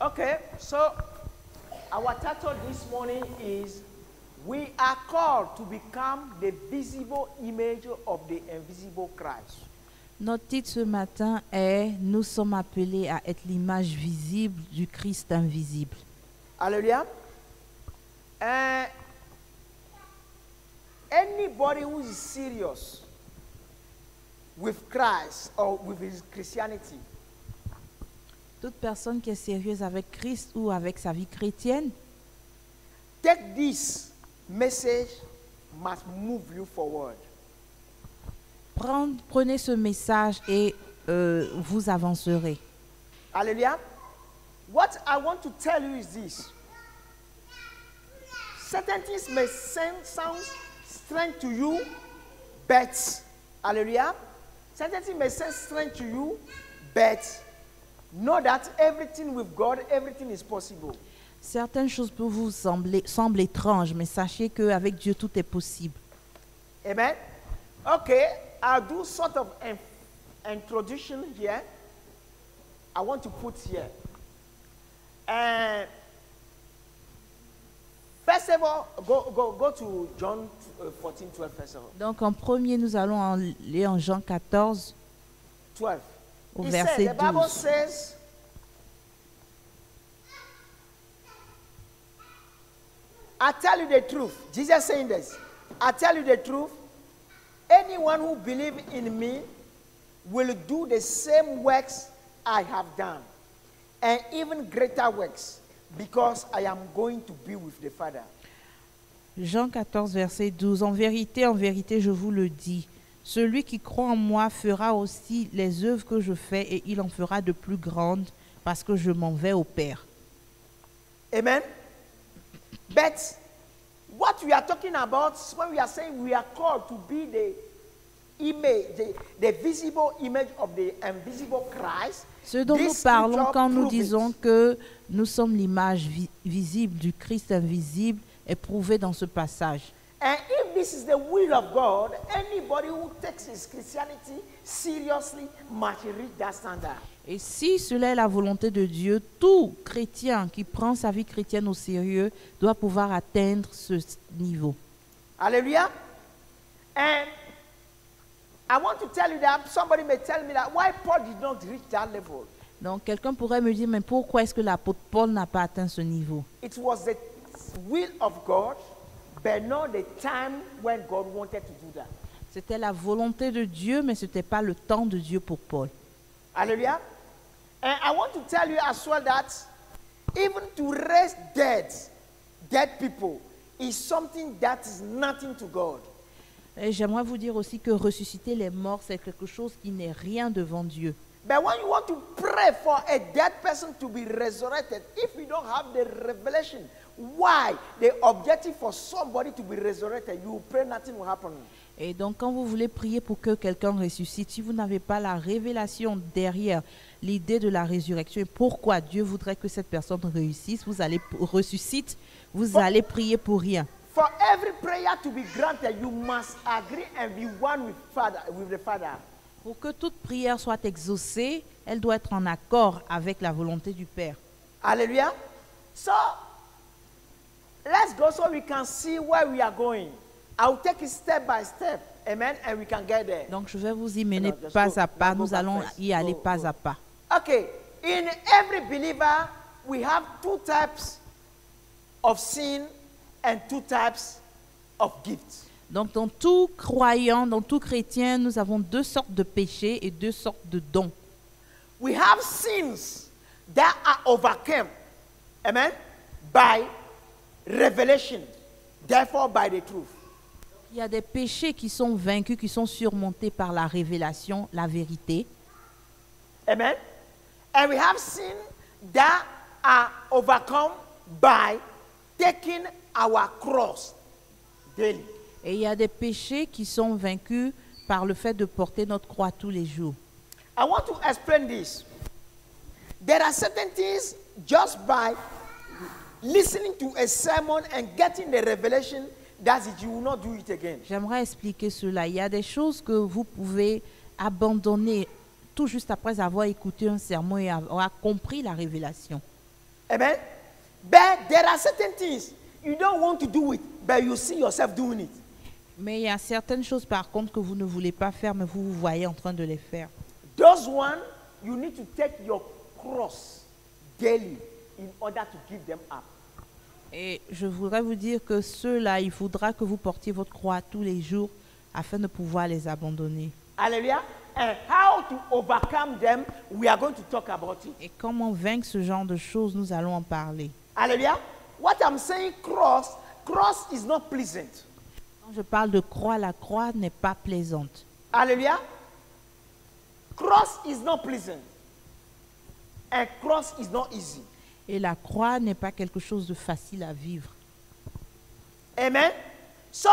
Okay, so our title this morning is We Are Called to Become the Visible Image of the Invisible Christ. Notre titre ce matin est « Nous sommes appelés à être l'image visible du Christ invisible Hallelujah. Anybody who is serious with Christ or with his Christianity, ». Toute personne qui est sérieuse avec Christ ou avec sa vie chrétienne, take this message must move you forward. prenez ce message et vous avancerez. Hallelujah. What I want to tell you is this. Certain things may sound strange to you, but, hallelujah, certain things may sound strange to you, but know that everything with God, everything is possible. Certaines choses peuvent vous semblent étranges, mais sachez qu'avec Dieu, tout est possible. Amen. Okay, I'll do sort of introduction here. I want to put here. First of all, go to John 14:12 first of all. Donc en premier, nous allons aller en Jean 14, 12. au He verset said, the Bible 12. says, I tell you the truth. Jesus saying this. I tell you the truth. Anyone who believes in me will do the same works I have done, and even greater works, because I am going to be with the Father. Jean 14, verset 12. En vérité, je vous le dis, celui qui croit en moi fera aussi les œuvres que je fais et il en fera de plus grandes parce que je m'en vais au Père. Amen. But what we are talking about when we are saying we are called to be the image, the visible image of the invisible Christ. Ce dont nous this parlons scripture quand nous proves it. disons que nous sommes l'image visible du Christ invisible est prouvé dans ce passage. And if this is the will of God, anybody who takes his Christianity seriously must reach that standard. Et si cela est la volonté de Dieu, tout chrétien qui prend sa vie chrétienne au sérieux doit pouvoir atteindre ce niveau. Hallelujah. And I want to tell you that somebody may tell me that why Paul did not reach that level. Donc quelqu'un pourrait me dire, mais pourquoi est-ce que l'apôtre Paul n'a pas atteint ce niveau? It was the will of God, but not the time when God wanted to do that. C'était la volonté de Dieu, mais ce n'était pas le temps de Dieu pour Paul. Hallelujah. And I want to tell you as well that even to raise dead people is something that is nothing to God. Et j'aimerais vous dire aussi que ressusciter les morts, c'est quelque chose qui n'est rien devant Dieu. But when you want to pray for a dead person to be resurrected, if you don't have the revelation, why the objective for somebody to be resurrected, you pray, nothing will happen. Et donc, quand vous voulez prier pour que quelqu'un ressuscite, si vous n'avez pas la révélation derrière l'idée de la résurrection et pourquoi Dieu voudrait que cette personne ressuscite, vous allez prier pour rien. For every prayer to be granted, you must agree and be one with the Father. Pour que toute prière soit exaucée, elle doit être en accord avec la volonté du Père. Hallelujah. So, let's go so we can see where we are going. I'll take it step by step. Amen. And we can get there. Donc, je vais vous y mener just pas go- à pas. go Nous back allons first. y aller Go, pas go. à pas. Okay. In every believer, we have two types of sin and two types of gifts. Donc, dans tout croyant, dans tout chrétien, nous avons deux sortes de péchés et deux sortes de dons. We have sins that are overcome, amen, by revelation, therefore by the truth. Il y a des péchés qui sont vaincus, qui sont surmontés par la révélation, la vérité. Amen. And we have sin that are overcome by taking our cross daily. Et il y a des péchés qui sont vaincus par le fait de porter notre croix tous les jours. I want to explain this. There are certain things just by listening to a sermon and getting the revelation that you will not do it again. J'aimerais expliquer cela. Il y a des choses que vous pouvez abandonner tout juste après avoir écouté un sermon et avoir compris la révélation. Amen. But there are certain things you don't want to do it, but you see yourself doing it. Mais il y a certaines choses par contre que vous ne voulez pas faire, mais vous vous voyez en train de les faire. Those ones, you need to take your cross daily in order to give them up. Et je voudrais vous dire que ceux-là, il faudra que vous portiez votre croix tous les jours afin de pouvoir les abandonner. Hallelujah. And how to overcome them, we are going to talk about it. Et comment vaincre ce genre de choses, nous allons en parler. Hallelujah. What I'm saying, cross is not pleasant. Quand je parle de croix, la croix n'est pas plaisante. Hallelujah. Cross is not pleasant. And cross is not easy. Et la croix n'est pas quelque chose de facile à vivre. Amen. So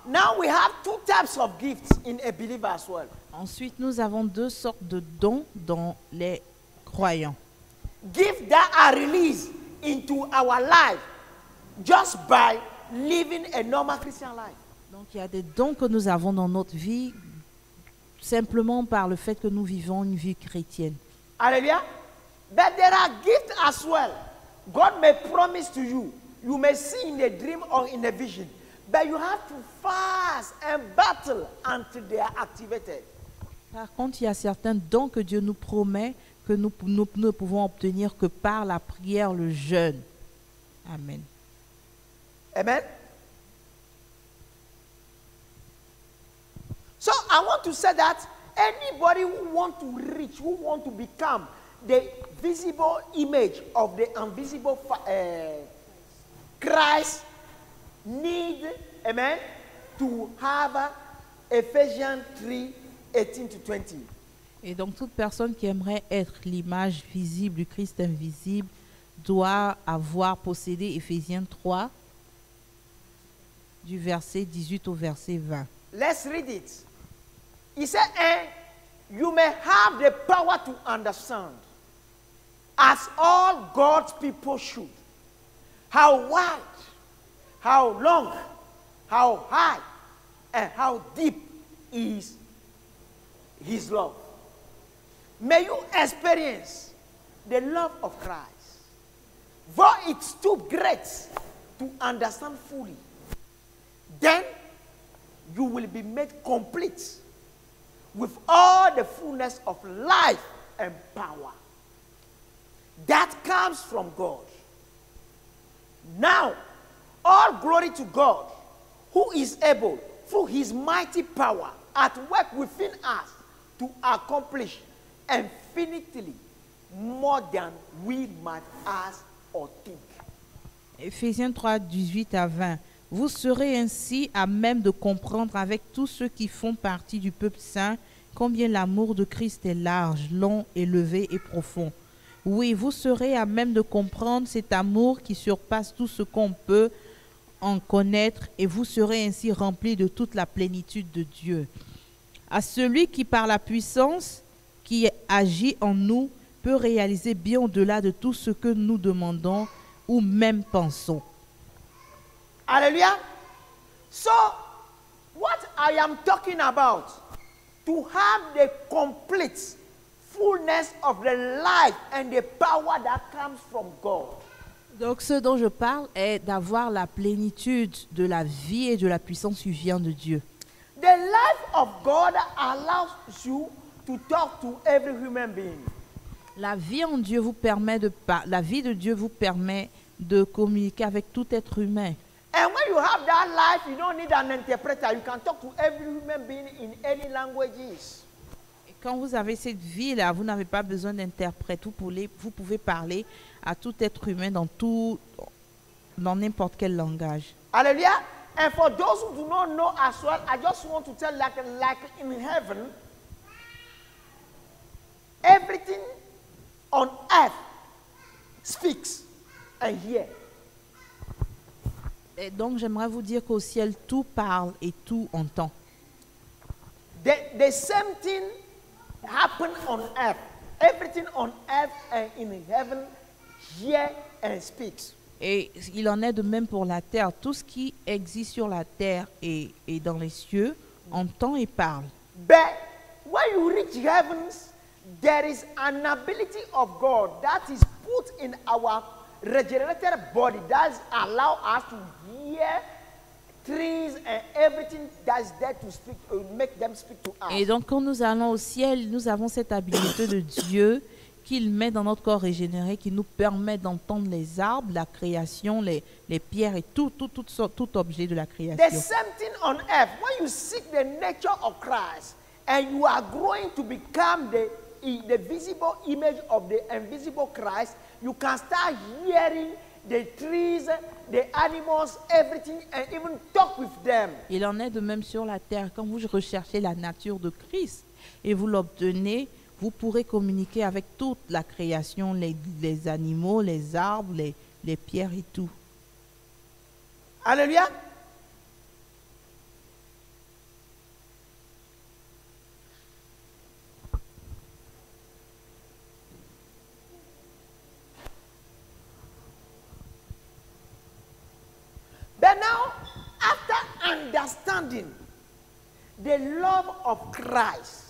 now we have two types of gifts in a believer as well. Ensuite, nous avons deux sortes de dons dans les croyants. Gifts that are released into our life just by living a normal Christian life. Donc, il y a des dons que nous avons dans notre vie simplement par le fait que nous vivons une vie chrétienne. Hallelujah. But there are gifts as well. God may promise to you. You may see in a dream or in a vision. But you have to fast and battle until they are activated. Par contre, il y a certains dons que Dieu nous promet que nous ne pouvons obtenir que par la prière, le jeûne. Amen. Amen. So I want to say that anybody who want to reach, who want to become the visible image of the invisible Christ need, amen, to have Ephesians 3:18-20. Et donc, toute personne qui aimerait être l'image visible du Christ invisible doit avoir possédé Éphésiens 3, du verset 18 au verset 20. Let's read it. He said, and you may have the power to understand, as all God's people should, how wide, how long, how high, and how deep is His love. May you experience the love of Christ, for it's too great to understand fully. Then you will be made complete with all the fullness of life and power that comes from God. Now, all glory to God, who is able, through His mighty power, at work within us, to accomplish infinitely more than we might ask or think. Éphésiens 3, 18 à 20. Vous serez ainsi à même de comprendre avec tous ceux qui font partie du peuple saint combien l'amour de Christ est large, long, élevé et profond. Oui, vous serez à même de comprendre cet amour qui surpasse tout ce qu'on peut en connaître et vous serez ainsi remplis de toute la plénitude de Dieu. À celui qui, par la puissance qui agit en nous, peut réaliser bien au-delà de tout ce que nous demandons ou même pensons. Hallelujah. So, what I am talking about, to have the complete fullness of the life and the power that comes from God. Donc, ce dont je parle est d'avoir la plénitude de la vie et de la puissance qui vient de Dieu. The life of God allows you to talk to every human being. La vie en Dieu vous permet la vie de Dieu vous permet de communiquer avec tout être humain. And when you have that life, you don't need an interpreter. You can talk to every human being in any languages. Et quand vous avez cette vie-là, vous n'avez pas besoin d'interprète. Vous pouvez parler à tout être humain dans n'importe quel langage. Hallelujah. And for those who do not know as well, I just want to tell like in heaven, everything on earth speaks and hears. Et donc, j'aimerais vous dire qu'au ciel, tout parle et tout entend. The same thing happened on earth. Everything on earth and in heaven hears and speaks. Et il en est de même pour la terre. Tout ce qui existe sur la terre et dans les cieux entend et parle. But when you reach heavens, there is an ability of God that is put in our regenerated body that allow us to hear trees and everything that's there to speak, make them speak to us. Et donc, quand nous allons au ciel, nous avons cette habilité de Dieu qu'il met dans notre corps régénéré, qui nous permet d'entendre les arbres, la création, les pierres et tout objet de la The création. same thing on earth. When you seek the nature of Christ and you are growing to become the visible image of the invisible Christ, you can start hearing the trees, the animals, everything, and even talk with them. Il en est de même sur la terre. Quand vous recherchez la nature de Christ et vous l'obtenez, vous pourrez communiquer avec toute la création, les animaux, les arbres, les pierres et tout. Hallelujah. But now, after understanding the love of Christ,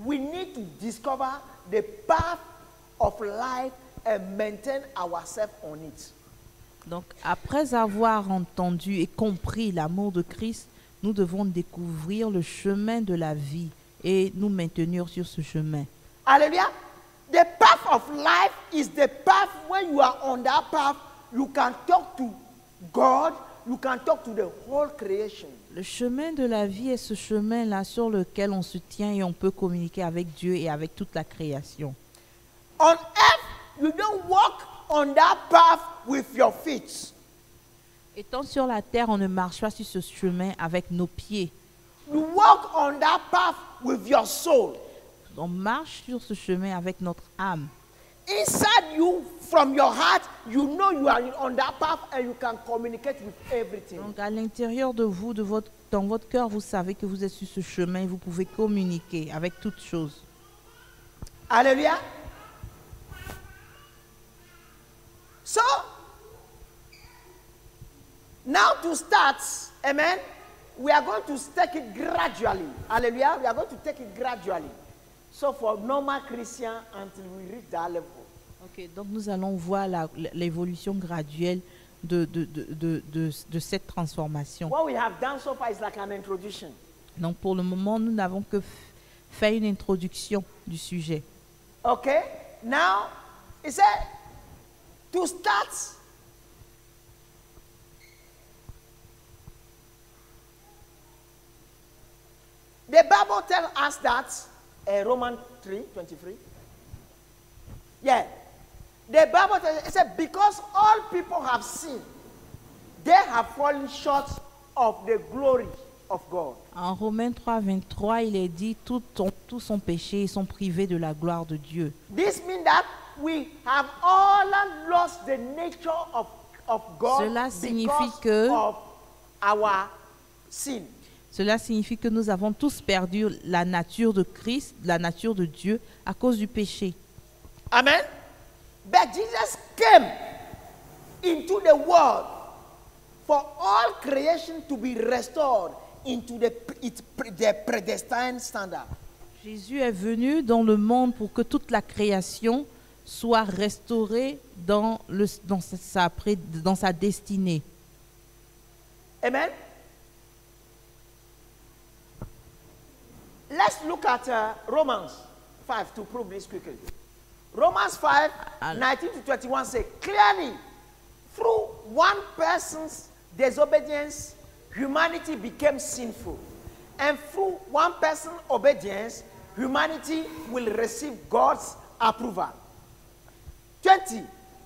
we need to discover the path of life and maintain ourselves on it. Donc, après avoir entendu et compris l'amour de Christ, nous devons découvrir le chemin de la vie et nous maintenir sur ce chemin. Hallelujah. The path of life is the path when you are on that path, you can talk to God, you can talk to the whole creation. Le chemin de la vie est ce chemin-là sur lequel on se tient et on peut communiquer avec Dieu et avec toute la création. On earth, you don't walk on that path with your feet. Étant sur la terre, on ne marche pas sur ce chemin avec nos pieds. You walk on that path with your soul. On marche sur ce chemin avec notre âme. Inside you, from your heart, you know you are on that path and you can communicate with everything. Donc à l'intérieur de vous, dans votre cœur, vous savez que vous êtes sur ce chemin et vous pouvez communiquer avec toutes choses. Hallelujah. So, now to start, amen, we are going to take it gradually. Hallelujah. We are going to take it gradually. So for normal Christian until we reach that level. Ok, donc nous allons voir l'évolution graduelle de cette transformation. What we have done so far is like an introduction. Donc pour le moment, nous n'avons que fait une introduction du sujet. Okay. Now, it said to start. The Bible tells us that Romans 3:23. Yeah. The Bible tells, it said, because all people have sinned, they have fallen short of the glory of God. En Romains 3:23, il est dit tous sont péchés et sont privés de la gloire de Dieu. This means that we have all lost the nature of God Cela signifie because que of our sin. Cela signifie que nous avons tous perdu la nature de Christ, la nature de Dieu à cause du péché. Amen. But Jesus came into the world for all creation to be restored into the predestined standard. Jésus est venu dans le monde pour que toute la création soit restaurée dans sa destinée. Amen. Let's look at Romans 5 to prove this quickly. Romans 5, 19 to 21 say, clearly, through one person's disobedience, humanity became sinful. And through one person's obedience, humanity will receive God's approval. 20,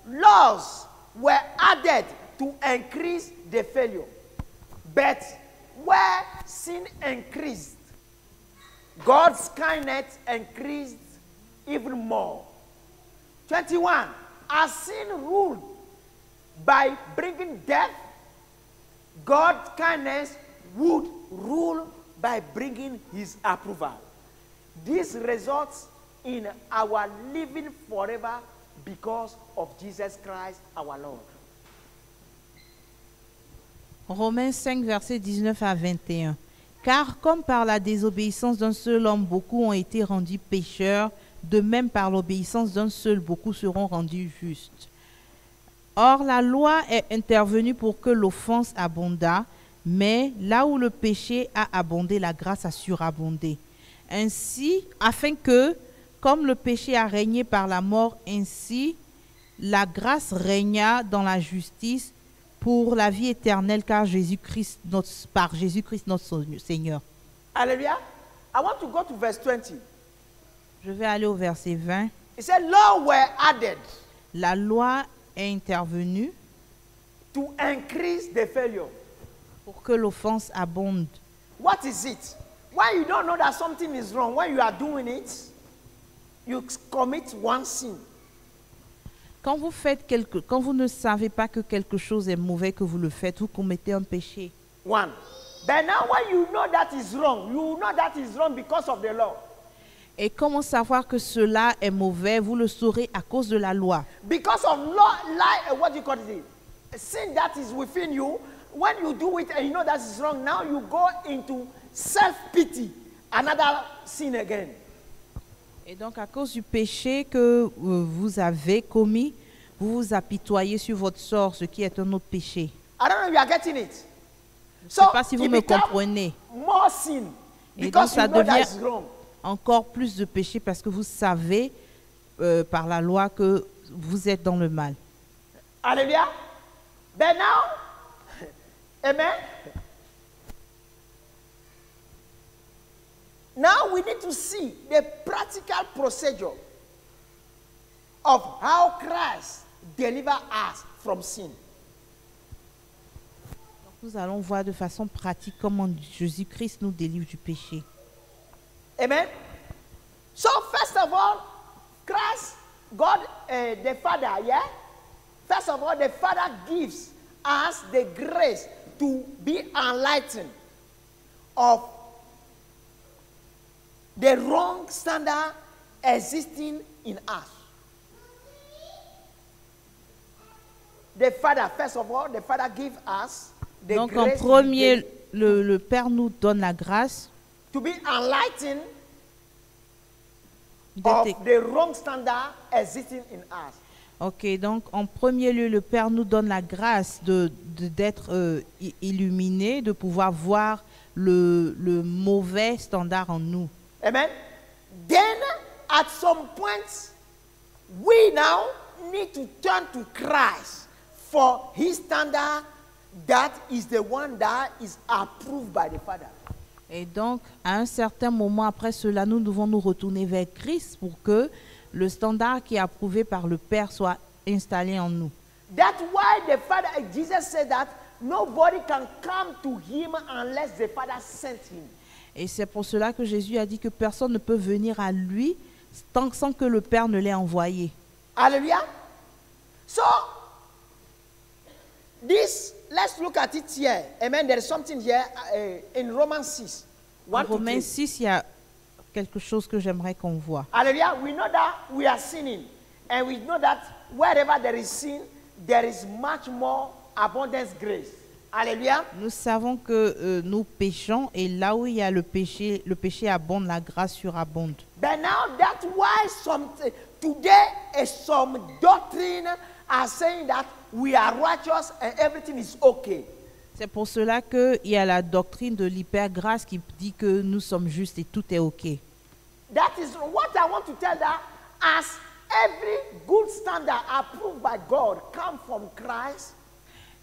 laws were added to increase the failure. But where sin increased, God's kindness increased even more. 21. As sin ruled by bringing death, God's kindness would rule by bringing his approval. This results in our living forever because of Jesus Christ our Lord. Romains 5, versets 19 à 21. Car comme par la désobéissance d'un seul homme, beaucoup ont été rendus pécheurs, de même par l'obéissance d'un seul, beaucoup seront rendus justes. Or, la loi est intervenue pour que l'offense abondât, mais là où le péché a abondé, la grâce a surabondé. Ainsi, afin que, comme le péché a régné par la mort, ainsi la grâce régna dans la justice pour la vie éternelle par Jésus-Christ notre Seigneur. Hallelujah. I want to go to verse 20. Je vais aller au verset 20. It said, law were added La loi est intervenue to increase the failure. pour que l'offense abonde. What is it? When you don't know that something is wrong, when you are doing it, you commit one sin. Quand vous ne savez pas que quelque chose est mauvais, que vous le faites, vous commettez un péché. One. But now when you know that is wrong, you know that is wrong because of the law. Et comment savoir que cela est mauvais? Vous le saurez à cause de la loi. Because of law, what do you call it? A sin that is within you, when you do it and you know that is wrong, now you go into self-pity, another sin again. Et donc, à cause du péché que vous avez commis, vous vous apitoyez sur votre sort, ce qui est un autre péché. I don't know if you are getting it. Je ne sais pas si vous me comprenez. More sin Et donc, because ça you know that devient is wrong. encore plus de péché parce que vous savez par la loi que vous êtes dans le mal. Hallelujah. But now, amen. Now we need to see the practical procedure of how Christ delivers us from sin. Nous allons voir de façon pratique comment Jésus-Christ nous délivre du péché. Amen. So first of all, Christ, God, the Father, yeah? First of all, the Father gives us the grace to be enlightened of the wrong standard existing in us. The Father, first of all, the Father gives us the Donc en grace premier, le Père nous donne la grâce to be enlightened of d'être... the wrong standard existing in us. Ok, donc en premier lieu, le Père nous donne la grâce d'être illuminé, de pouvoir voir le mauvais standard en nous. Amen. Then, at some point, we now need to turn to Christ for his standard that is the one that is approved by the Father. Et donc, à un certain moment après cela, nous devons nous retourner vers Christ pour que le standard qui est approuvé par le Père soit installé en nous. That's why the Father, Jesus said that nobody can come to him unless the Father sent him. Et c'est pour cela que Jésus a dit que personne ne peut venir à lui sans que le Père ne l'ait envoyé. Hallelujah. So, this, let's look at it here. Amen. There is something here in Romans 6. En Romains 6, il y a quelque chose que j'aimerais qu'on voit. Hallelujah. We know that we are sinning. And we know that wherever there is sin, there is much more abundance grace. Hallelujah. Nous savons que nous péchons et là où il y a le péché abonde, la grâce surabonde. But now that's why today some doctrine are saying that we are righteous and everything is okay. C'est pour cela qu'il y a la doctrine de l'hypergrâce qui dit que nous sommes justes et tout est OK. That is what I want to tell that as every good standard approved by God come from Christ.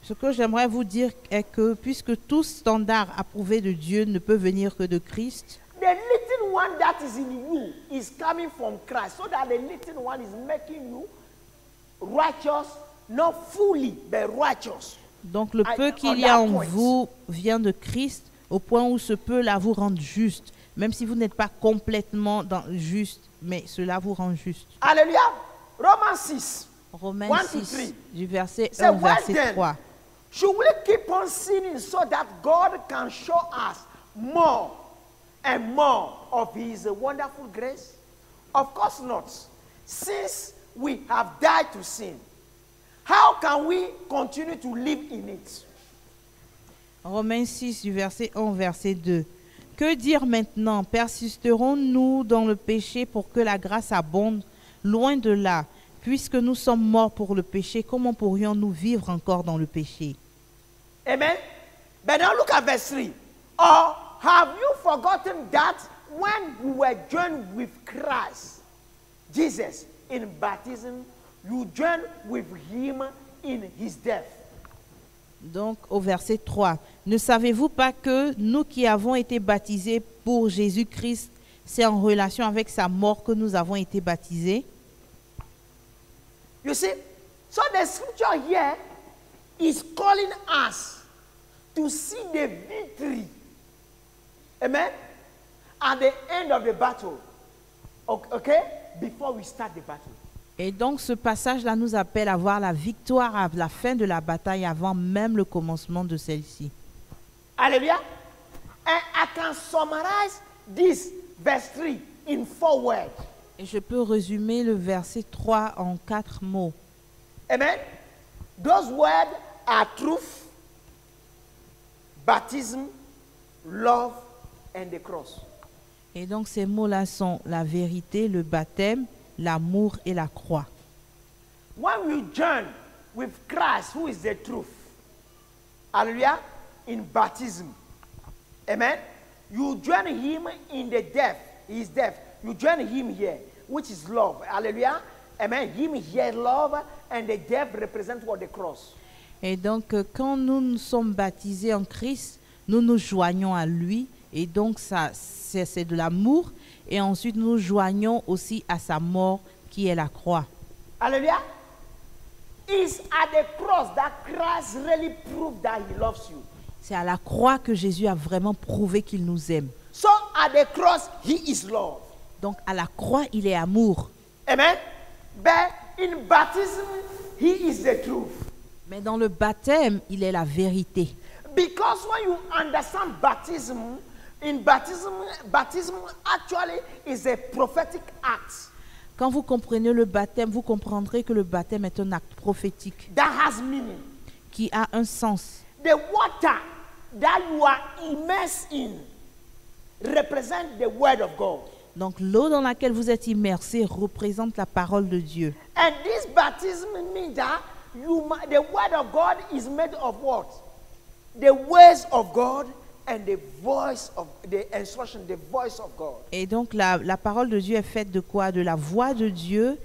Ce que j'aimerais vous dire est que puisque tout standard approuvé de Dieu ne peut venir que de Christ, the little one that is in you is coming from Christ, so that the little one is making you righteous, not fully, but righteous. donc le peu qu'il y a en vous vient de Christ au point où ce peu-là vous rend juste, même si vous n'êtes pas complètement juste, mais cela vous rend juste. Hallelujah. Romans 6. Romains 1 to 6, 3. du verset Say, 1 au well verset then, 3. should we keep on sinning so that God can show us more and more of his wonderful grace? Of course not. Since we have died to sin, how can we continue to live in it? Romains 6, du verset 1 au verset 2. Que dire maintenant? Persisterons-nous dans le péché pour que la grâce abonde? Loin de là. Puisque nous sommes morts pour le péché, comment pourrions-nous vivre encore dans le péché? Amen. But now look at verse 3. Or have you forgotten that when you were joined with Christ, Jesus, in baptism, you joined with him in his death? Donc au verset 3, ne savez-vous pas que nous qui avons été baptisés pour Jésus-Christ, c'est en relation avec sa mort que nous avons été baptisés? You see, so the scripture here is calling us to see the victory, amen, at the end of the battle, okay, before we start the battle. Et donc ce passage-là nous appelle à voir la victoire à la fin de la bataille avant même le commencement de celle-ci. Hallelujah. And I can summarize this verse 3 in 4 words. Et je peux résumer le verset 3 en 4 mots. Amen. Those words are truth, baptism, love, and the cross. Et donc ces mots-là sont la vérité, le baptême, l'amour et la croix. When we join with Christ, who is the truth, hallelujah, in baptism, amen, you join him in the death, his death. You join him here, which is love, hallelujah, amen. Him here, love, and the death represent what? The cross. Et donc quand nous sommes baptisés en Christ, nous nous joignons à lui. Et donc ça, c'est de l'amour. Et ensuite nous joignons aussi à sa mort qui est la croix. Hallelujah. It's at the cross that Christ really proved that he loves you. C'est à la croix que Jésus a vraiment prouvé qu'il nous aime. So at the cross, he is love. Donc à la croix, il est amour. Amen. But in baptism, he is the truth. Mais dans le baptême, il est la vérité. Because when you understand baptism, in baptism actually is a prophetic act. Quand vous comprenez le baptême, vous comprendrez que le baptême est un acte prophétique That has meaning. qui a un sens. The water that you are immersed in represent the word of God. Donc l'eau dans laquelle vous êtes immersé représente la parole de Dieu. And this baptism means that the word of God is made of what? The words of God and the voice of the instruction, the voice of God. Et donc la parole de Dieu est faite de quoi? De la voix de Dieu,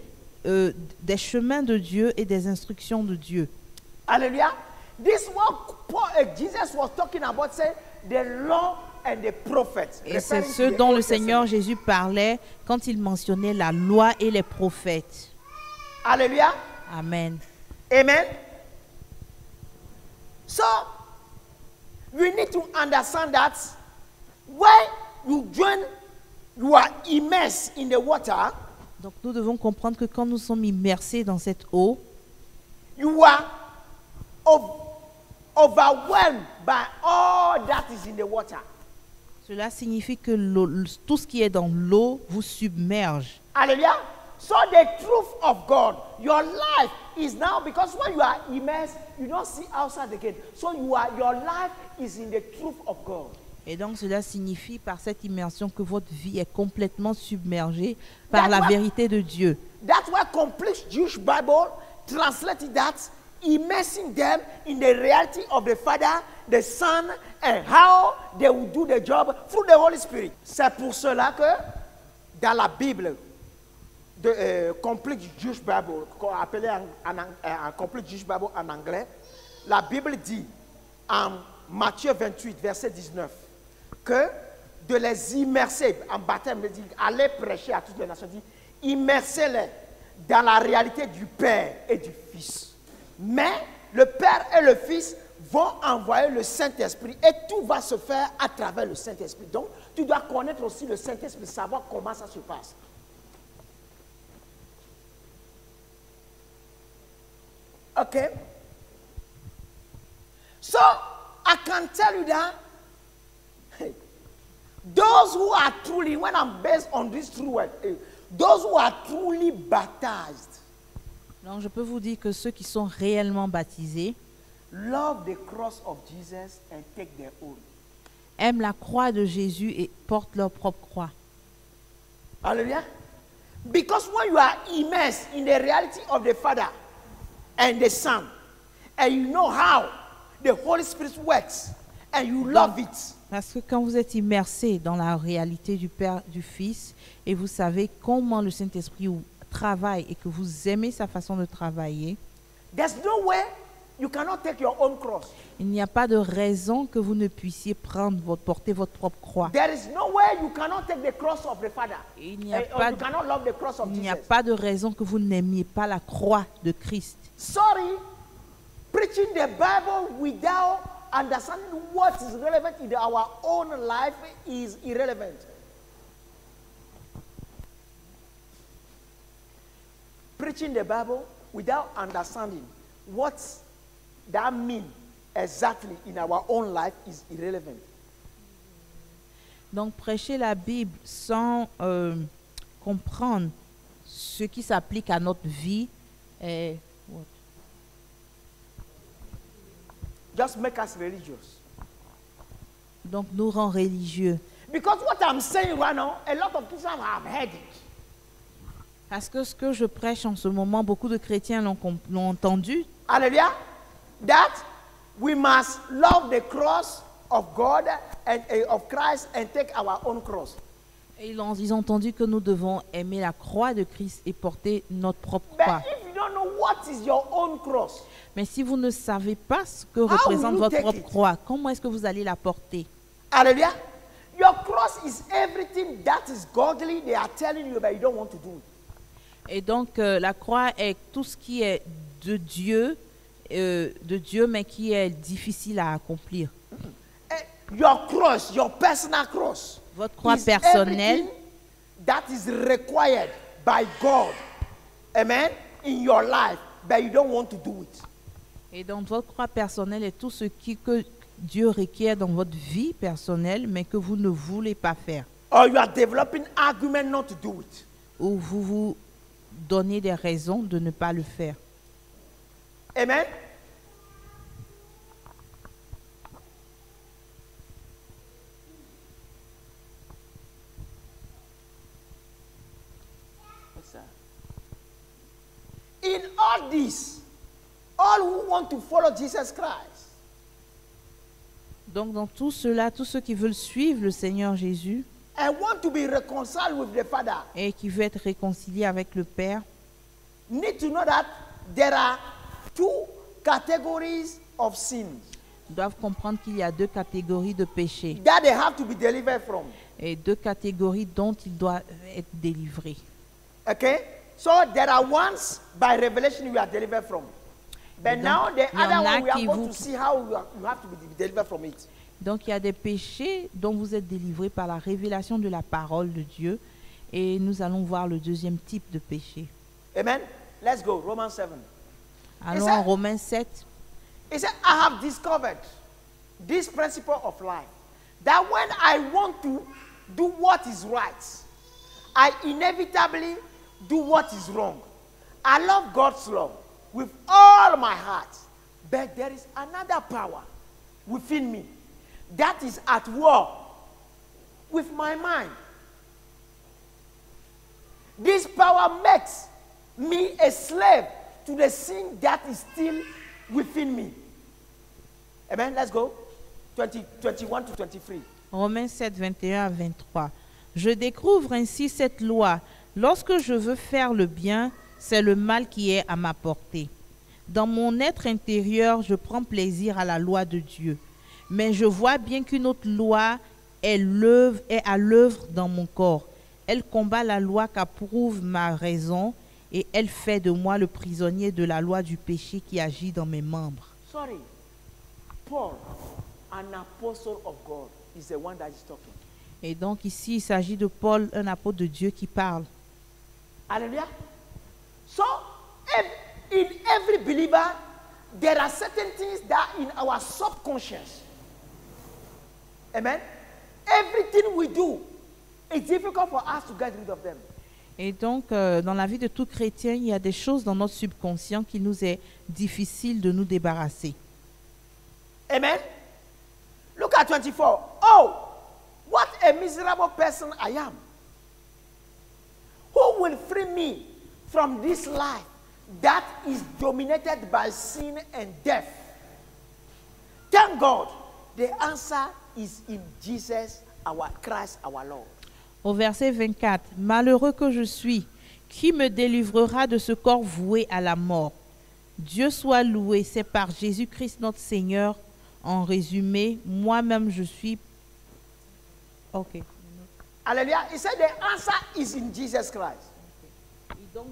des chemins de Dieu et des instructions de Dieu. Hallelujah. This is what Jesus was talking about, say, the law and the prophets. Et c'est ce dont le Seigneur Jésus parlait quand il mentionnait la loi et les prophètes. Hallelujah. Amen. Amen. So, we need to understand that when you are immersed in the water, Donc nous devons comprendre que quand nous sommes immersés dans cette eau, you are overwhelmed by all that is in the water. cela signifie que tout ce qui est dans l'eau vous submerge. Hallelujah. So the truth of God, your life is now, because when you are immersed, you don't see outside again. So your life is in the truth of God. Et donc cela signifie par cette immersion que votre vie est complètement submergée par la vérité de Dieu. That's why complete Jewish Bible translated that, immersing them in the reality of the Father, the Son, and how they will do the job through the Holy Spirit. C'est pour cela que dans la Bible, de Complete Jewish Bible, qu'on appelait un Complete Jewish Bible en anglais, la Bible dit en Matthieu 28, verset 19, que de les immerser en baptême, dit, allez prêcher à toutes les nations, dit, immersez-les dans la réalité du Père et du Fils. Mais le Père et le Fils vont envoyer le Saint-Esprit et tout va se faire à travers le Saint-Esprit. Donc, tu dois connaître aussi le Saint-Esprit, savoir comment ça se passe. Okay? So, I can tell you that those who are truly, when I'm based on this true word, those who are truly baptized, Donc je peux vous dire que ceux qui sont réellement baptisés love the cross of Jesus and take their own. aiment la croix de Jésus et portent leur propre croix. Hallelujah. Because when you are immersed in the reality of the Father and the Son, and you know how the Holy Spirit works, and you love it, Parce que quand vous êtes immersé dans la réalité du Père, du Fils, et vous savez comment le Saint-Esprit travaille et que vous aimez sa façon de travailler, there's no way you cannot take your own cross. il n'y a pas de raison que vous ne puissiez porter votre propre croix. There is no way you cannot take the cross of the Father. Il n'y a Or pas you cannot love the cross of Il n'y a Jesus. pas de raison que vous n'aimiez pas la croix de Christ. Sorry, preaching the Bible without understanding what is relevant in our own life is irrelevant. Preaching the Bible without understanding what that means exactly in our own life is irrelevant. Donc prêcher la Bible sans comprendre ce qui s'applique à notre vie est Just make us religious. donc nous rend religieux. Because what I'm saying right now, a lot of Christians have heard it. Parce que ce que je prêche en ce moment, beaucoup de chrétiens l'ont entendu. Hallelujah. That we must love the cross of God and of Christ and take our own cross. Et ils ont entendu que nous devons aimer la croix de Christ et porter notre propre But croix. if you don't know what is your own cross, Mais si vous ne savez pas ce que will représente you votre take propre it? croix, comment est-ce que vous allez la porter? hallelujah, your cross is everything that is godly. They are telling you, but you don't want to do it. Et donc, la croix est tout ce qui est de Dieu, mais qui est difficile à accomplir. Your cross, your personal cross, Votre croix is personnelle, everything that is required by God, amen, in your life, but you don't want to do it. et donc votre croix personnelle est tout ce que Dieu requiert dans votre vie personnelle, mais que vous ne voulez pas faire. Or you are developing argument not to do it. Ou vous vous donnez des raisons de ne pas le faire. Amen. In all this, all who want to follow Jesus Christ, Donc dans tout cela, tous ceux qui veulent suivre le Seigneur Jésus and want to be reconciled with the Father, et qui veulent être réconciliés avec le Père, need to know that there are two categories of sins doivent comprendre qu'il y a deux catégories de péchés that they have to be delivered from. et deux catégories dont ils doivent être délivrés. Okay? So there are ones by revelation we are delivered from. But Donc, now the il y en other a one we are qui going vous- to see how you have to be delivered from it. Donc il y a des péchés dont vous êtes délivrés par la révélation de la parole de Dieu et nous allons voir le deuxième type de péché. Amen. Let's go. Romans 7. Allons ça- en Romains 7. He said, I have discovered this principle of life, that when I want to do what is right, I inevitably do what is wrong. I love God's law with all my heart, but there is another power within me that is at war with my mind. This power makes me a slave to the sin that is still within me. Amen. Let's go. 21 to 23. Romains 7, 21 à 23. Je découvre ainsi cette loi. Lorsque je veux faire le bien, c'est le mal qui est à ma portée. Dans mon être intérieur, je prends plaisir à la loi de Dieu. Mais je vois bien qu'une autre loi est à l'œuvre dans mon corps. Elle combat la loi qu'approuve ma raison et elle fait de moi le prisonnier de la loi du péché qui agit dans mes membres. Sorry. Paul, an apostle of God, is the one that is talking. Et donc ici, il s'agit de Paul, un apôtre de Dieu qui parle. Hallelujah. So, in every believer, there are certain things that in our subconscious. Amen. Everything we do, it's difficult for us to get rid of them. Et donc, dans la vie de tout chrétien, il y a des choses dans notre subconscient qui nous est difficile de nous débarrasser. Amen. Look at 24. Oh, what a miserable person I am. Who who will free me from this life that is dominated by sin and death? Thank God, the answer is in Jesus, our Christ, our Lord. Au verset 24, « Malheureux que je suis, qui me délivrera de ce corps voué à la mort? Dieu soit loué, c'est par Jésus-Christ notre Seigneur. En résumé, moi-même je suis... » Ok. Hallelujah. He said the answer is in Jesus Christ.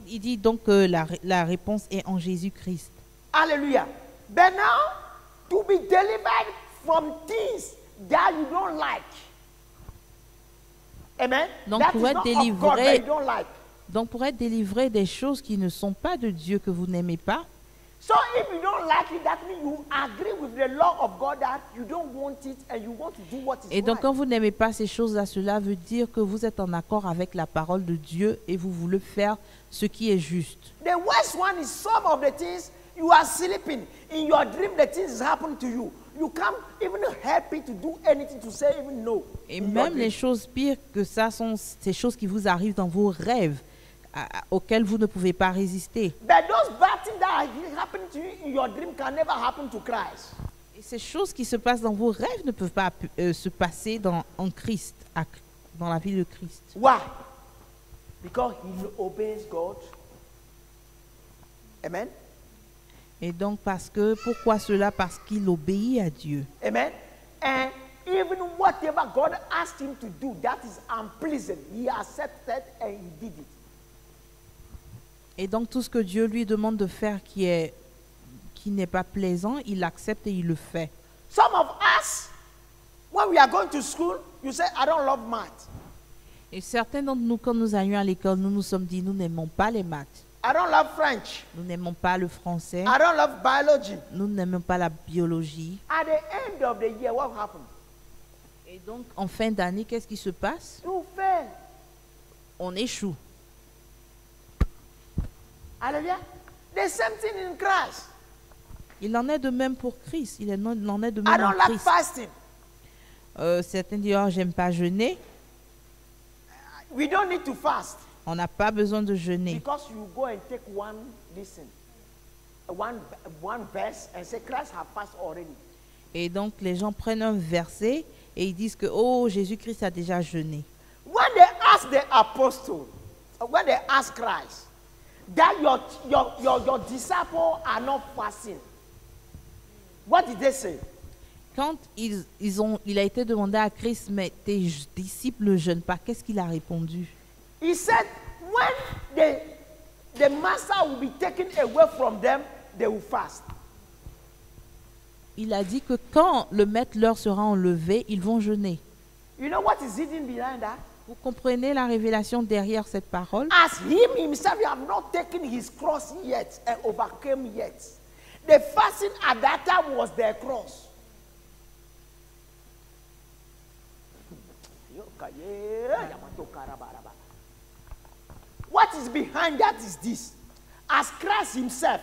Il dit donc que la réponse est en Jésus-Christ. Hallelujah. But now, to be delivered from things that you don't like. Amen. Donc, That pour is être not of God, délivré, that you don't like. Donc pour être délivré des choses qui ne sont pas de Dieu, que vous n'aimez pas, So if you don't like it, that means you agree with the law of God that you don't want it and you want to do what is et donc right. quand vous n'aimez pas ces choses-là, cela veut dire que vous êtes en accord avec la parole de Dieu et vous voulez faire ce qui est juste. The worst one is some of the things you are sleeping. In your dream, the things happen to you. You can't even help it to do anything, to say even no. Et in your même dream. les choses pires que ça sont ces choses qui vous arrivent dans vos rêves, auxquelles vous ne pouvez pas résister. But those bad things that are happening to you in your dream can never happen to Christ. Et ces choses qui se passent dans vos rêves ne peuvent pas se passer en Christ, dans la vie de Christ. Why? Because he obeys God. Amen. Et donc pourquoi cela? Parce qu'il obéit à Dieu. Amen. And even whatever God asked him to do that is unpleasant, he accepted and he did it. Et donc tout ce que Dieu lui demande de faire qui n'est pas plaisant, il accepte et il le fait. Some of us, when we are going to school, you say, I don't love math. Et certains d'entre nous, quand nous allions à l'école, nous nous sommes dit, nous n'aimons pas les maths. I don't love French. Nous n'aimons pas le français. I don't love biology. Nous n'aimons pas la biologie. At the end of the year, what happened? Et donc, en fin d'année, qu'est-ce qui se passe? You fail. On échoue. Hallelujah. The same thing in Christ. Il en est de même pour Christ. Il en est de I même en don't like Christ. fasting. Certains disent, oh, j'aime pas jeûner. We don't need to fast. On n'a pas besoin de jeûner. Because you go and take one verse and say, Christ have fasted already. Et donc, les gens prennent un verset et ils disent que, oh, Jésus-Christ a déjà jeûné. When they ask the apostle, when they ask Christ, that your disciples are not fasting, what did they say? Quand il a été demandé à Christ, mais tes disciples ne jeûnent pas, qu'est-ce qu'il a répondu? He said, when the master will be taken away from them, they will fast. Il a dit que quand le maître leur sera enlevé, ils vont jeûner. You know what is hidden behind that? Vous comprenez la révélation derrière cette parole? As him himself, he have not taken his cross yet and overcame yet. The fasting at that time was their cross. What is behind that is this. As Christ himself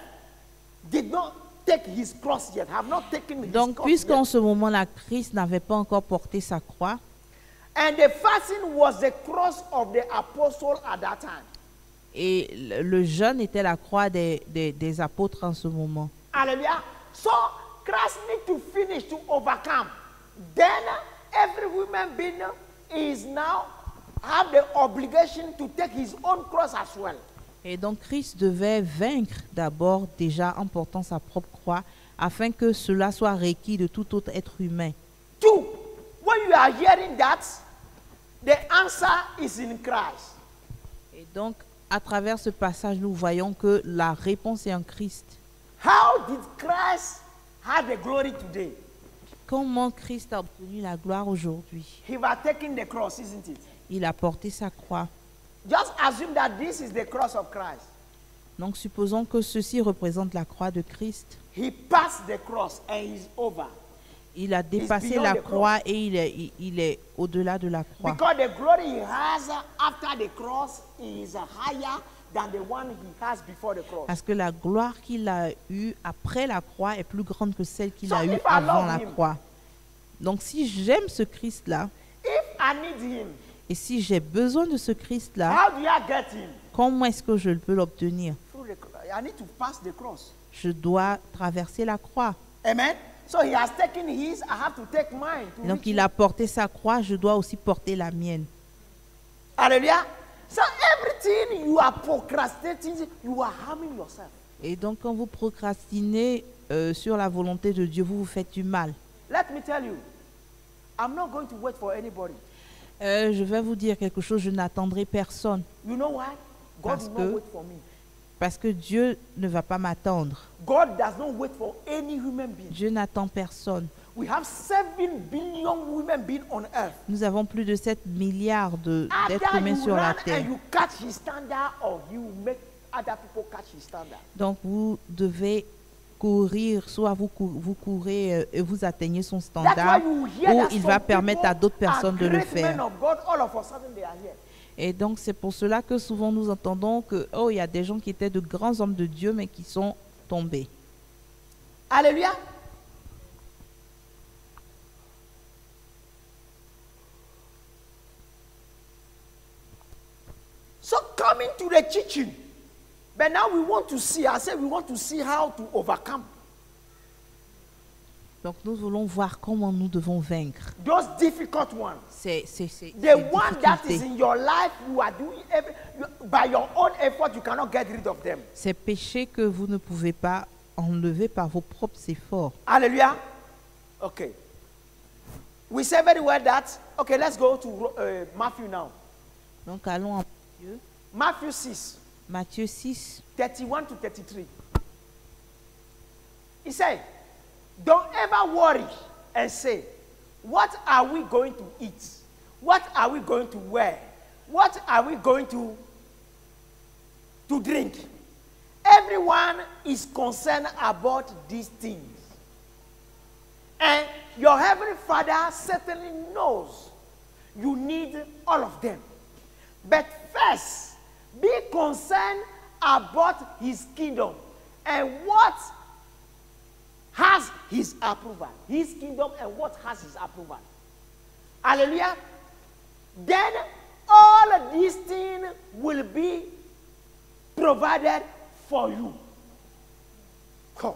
did not take his cross yet, have not taken his Donc, cross puisqu'en yet. ce moment-là, Christ n'avait pas encore porté sa croix, And the fasting was the cross of the apostle at that time. et le jeûne était la croix des apôtres en ce moment. Hallelujah. So Christ need to finish to overcome. Then every human being is now have the obligation to take his own cross as well. Et donc, Christ devait vaincre d'abord déjà en portant sa propre croix, afin que cela soit requis de tout autre être humain. Two, when you are hearing that, the answer is in Christ. Et donc, à travers ce passage, nous voyons que la réponse est en Christ. How did Christ have the glory today? Comment Christ a obtenu la gloire aujourd'hui? He was taking the cross, isn't it? Il a porté sa croix. Just assume that this is the cross of Christ. Donc, supposons que ceci représente la croix de Christ. He passed the cross and he's over. Il a dépassé beyond la the croix et il est au-delà de la croix. Because the glory he has after the cross is higher than the one he has before the cross. Parce que la gloire qu'il a eue après la croix est plus grande que celle qu'il So a eue if I avant love la him, croix. Donc, si j'aime ce Christ-là, If I need him, Et si j'ai besoin de ce Christ-là, How do I get him? comment est-ce que je peux l'obtenir? Through the cross. I need to pass the cross. Je dois traverser la croix. Amen. So he has taken his, I have to take mine. To Et donc reach il him. a porté sa croix, je dois aussi porter la mienne. Hallelujah. So everything you are procrastinating, you are harming yourself. Et donc quand vous procrastinez sur la volonté de Dieu, vous vous faites du mal. Let me tell you, I'm not going to wait for anybody. Je vais vous dire quelque chose, je n'attendrai personne. You know why? God Parce will que- not wait for me. Parce que Dieu ne va pas m'attendre. God does not wait for any human being. Dieu n'attend personne. We have 7 billion human beings on earth. Nous avons plus de 7 milliards d'êtres Either humains you sur la run terre. and you catch his standard or you make other people catch his standard. Donc vous devez courir, soit vous courez et vous atteignez son That's standard, why you hear ou that il some va permettre à people d'autres personnes are de le great men faire. of God, all of a sudden they are here. Et donc c'est pour cela que souvent nous entendons que oh, il y a des gens qui étaient de grands hommes de Dieu mais qui sont tombés. Hallelujah. So coming to the teaching, but now we want to see, I said we want to see how to overcome Donc nous voulons voir comment nous devons vaincre those difficult ones. ces The one that is difficultés, in your life, you are doing by your own effort, you cannot get rid of them. ces péchés que vous ne pouvez pas enlever par vos propres efforts. Hallelujah. Okay. We say very well that, okay, let's go to Matthew now. Donc allons en Matthieu, Matthew 6, Matthieu 6, 31 to 33. He said, don't ever worry and say, what are we going to eat? What are we going to wear? What are we going to drink? Everyone is concerned about these things. And your heavenly Father certainly knows you need all of them. But first, be concerned about his kingdom and what has his approval. His kingdom and what has his approval. Hallelujah. Then all these things will be provided for you. Come.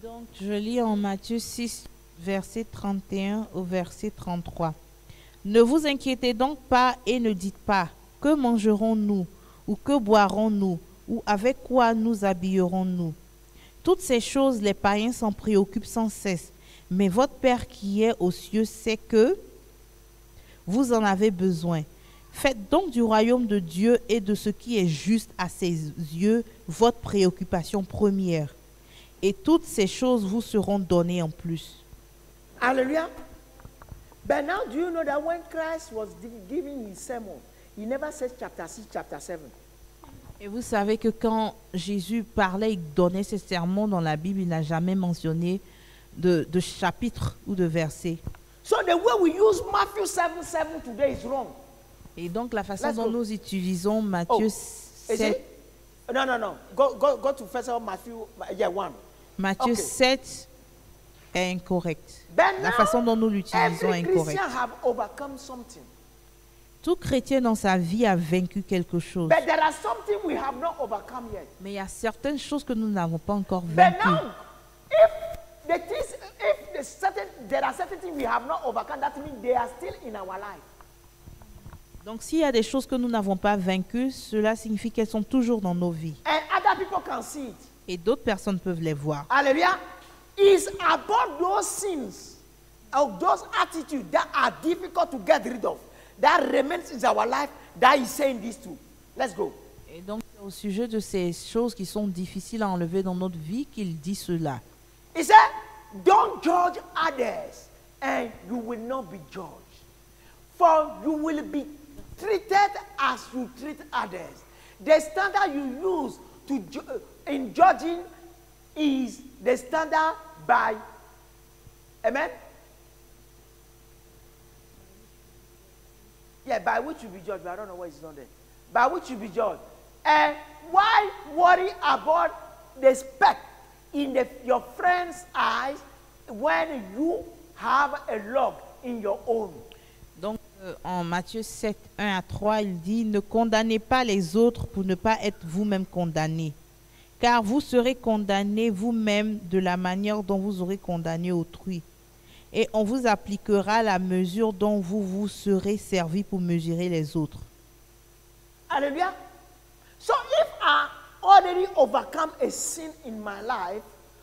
Donc, je lis en Matthieu 6, verset 31 au verset 33. Ne vous inquiétez donc pas et ne dites pas, que mangerons-nous ou que boirons-nous ou avec quoi nous habillerons-nous? Toutes ces choses, les païens s'en préoccupent sans cesse. Mais votre Père qui est aux cieux sait que vous en avez besoin. Faites donc du royaume de Dieu et de ce qui est juste à ses yeux votre préoccupation première. Et toutes ces choses vous seront données en plus. Hallelujah. But now, do you know that when Christ was giving his sermon, he never said chapter 6, chapter 7. Et vous savez que quand Jésus parlait, il donnait ses sermons dans la Bible, il n'a jamais mentionné de chapitre ou de verset. So the way we use Matthew 7:7 today is wrong. Et donc la façon Let's dont go. nous utilisons Matthieu Is 7, it? No. Go to first of all Matthew, 1. Matthieu Okay. 7 est incorrect. But La now, façon dont nous l'utilisons est every incorrecte. Christian have overcome something. Tout chrétien dans sa vie a vaincu quelque chose. But there are something we have not overcome yet. Mais il y a certaines choses que nous n'avons pas encore But vaincues. now, there are certain things we have not overcome, that means they are still in our life. Donc s'il y a des choses que nous n'avons pas vaincues, cela signifie qu'elles sont toujours dans nos vies. And other people can see it. Et d'autres personnes peuvent les voir. Hallelujah. It's about those sins or those attitudes that are difficult to get rid of, that remains in our life, that is saying this too. Let's go. Et donc, au sujet de ces choses qui sont difficiles à enlever dans notre vie, qu'il dit cela. He said, don't judge others and you will not be judged. For you will be treated as you treat others. The standard you use in judging is the standard by, amen? Yeah, by which you be judged, but I don't know why it's not there. By which you be judged. And why worry about the speck in your friend's eyes when you have a log in your own. Donc, en Matthieu 7, 1 à 3, il dit, ne condamnez pas les autres pour ne pas être vous-même condamnés. Car vous serez condamnés vous-même de la manière dont vous aurez condamné autrui. Et on vous appliquera la mesure dont vous vous serez servi pour mesurer les autres. Hallelujah. So if I already overcome a sin in my life,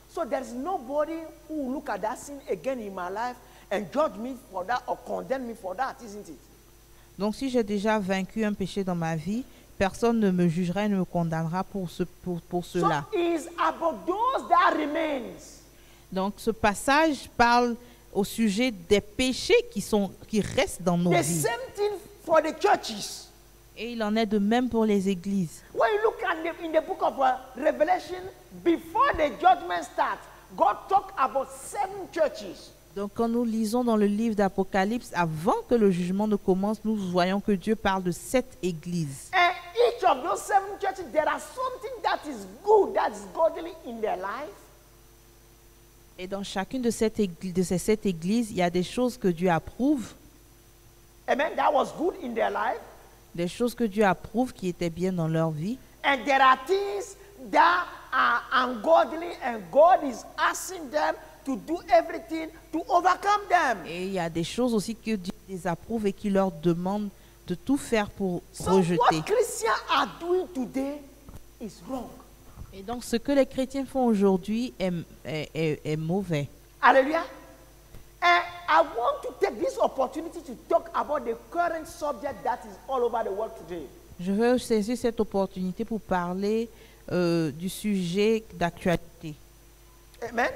so there's nobody who will look at that sin again in my life and judge me for that or condemn me for that, isn't it? Donc, si j'ai déjà vaincu un péché dans ma vie, personne ne me jugera et ne me condamnera pour cela. So it's about those that remains. Donc, ce passage parle au sujet des péchés qui restent dans nos The vies. same thing for the churches. Et il en est de même pour les églises. When you look at in the book of Revelation, before the judgment starts, God talked about 7 churches. Donc, quand nous lisons dans le livre d'Apocalypse, avant que le jugement ne commence, nous voyons que Dieu parle de 7 églises. And each of those 7 churches, there are something that is good, that is godly in their life. Et dans chacune de ces 7 églises, il y a des choses que Dieu approuve, Amen. That was good in their life. des choses que Dieu approuve qui étaient bien dans leur vie. And there are things that are ungodly, and God is asking them to do everything to overcome them. Et il y a des choses aussi que Dieu désapprouve et qui leur demande de tout faire pour So rejeter. what Christians are doing today is wrong. Et donc, ce que les chrétiens font aujourd'hui est mauvais. Hallelujah. And I want to take this opportunity to talk about the current subject that is all over the world today. Je veux saisir cette opportunité pour parler du sujet d'actualité. Amen.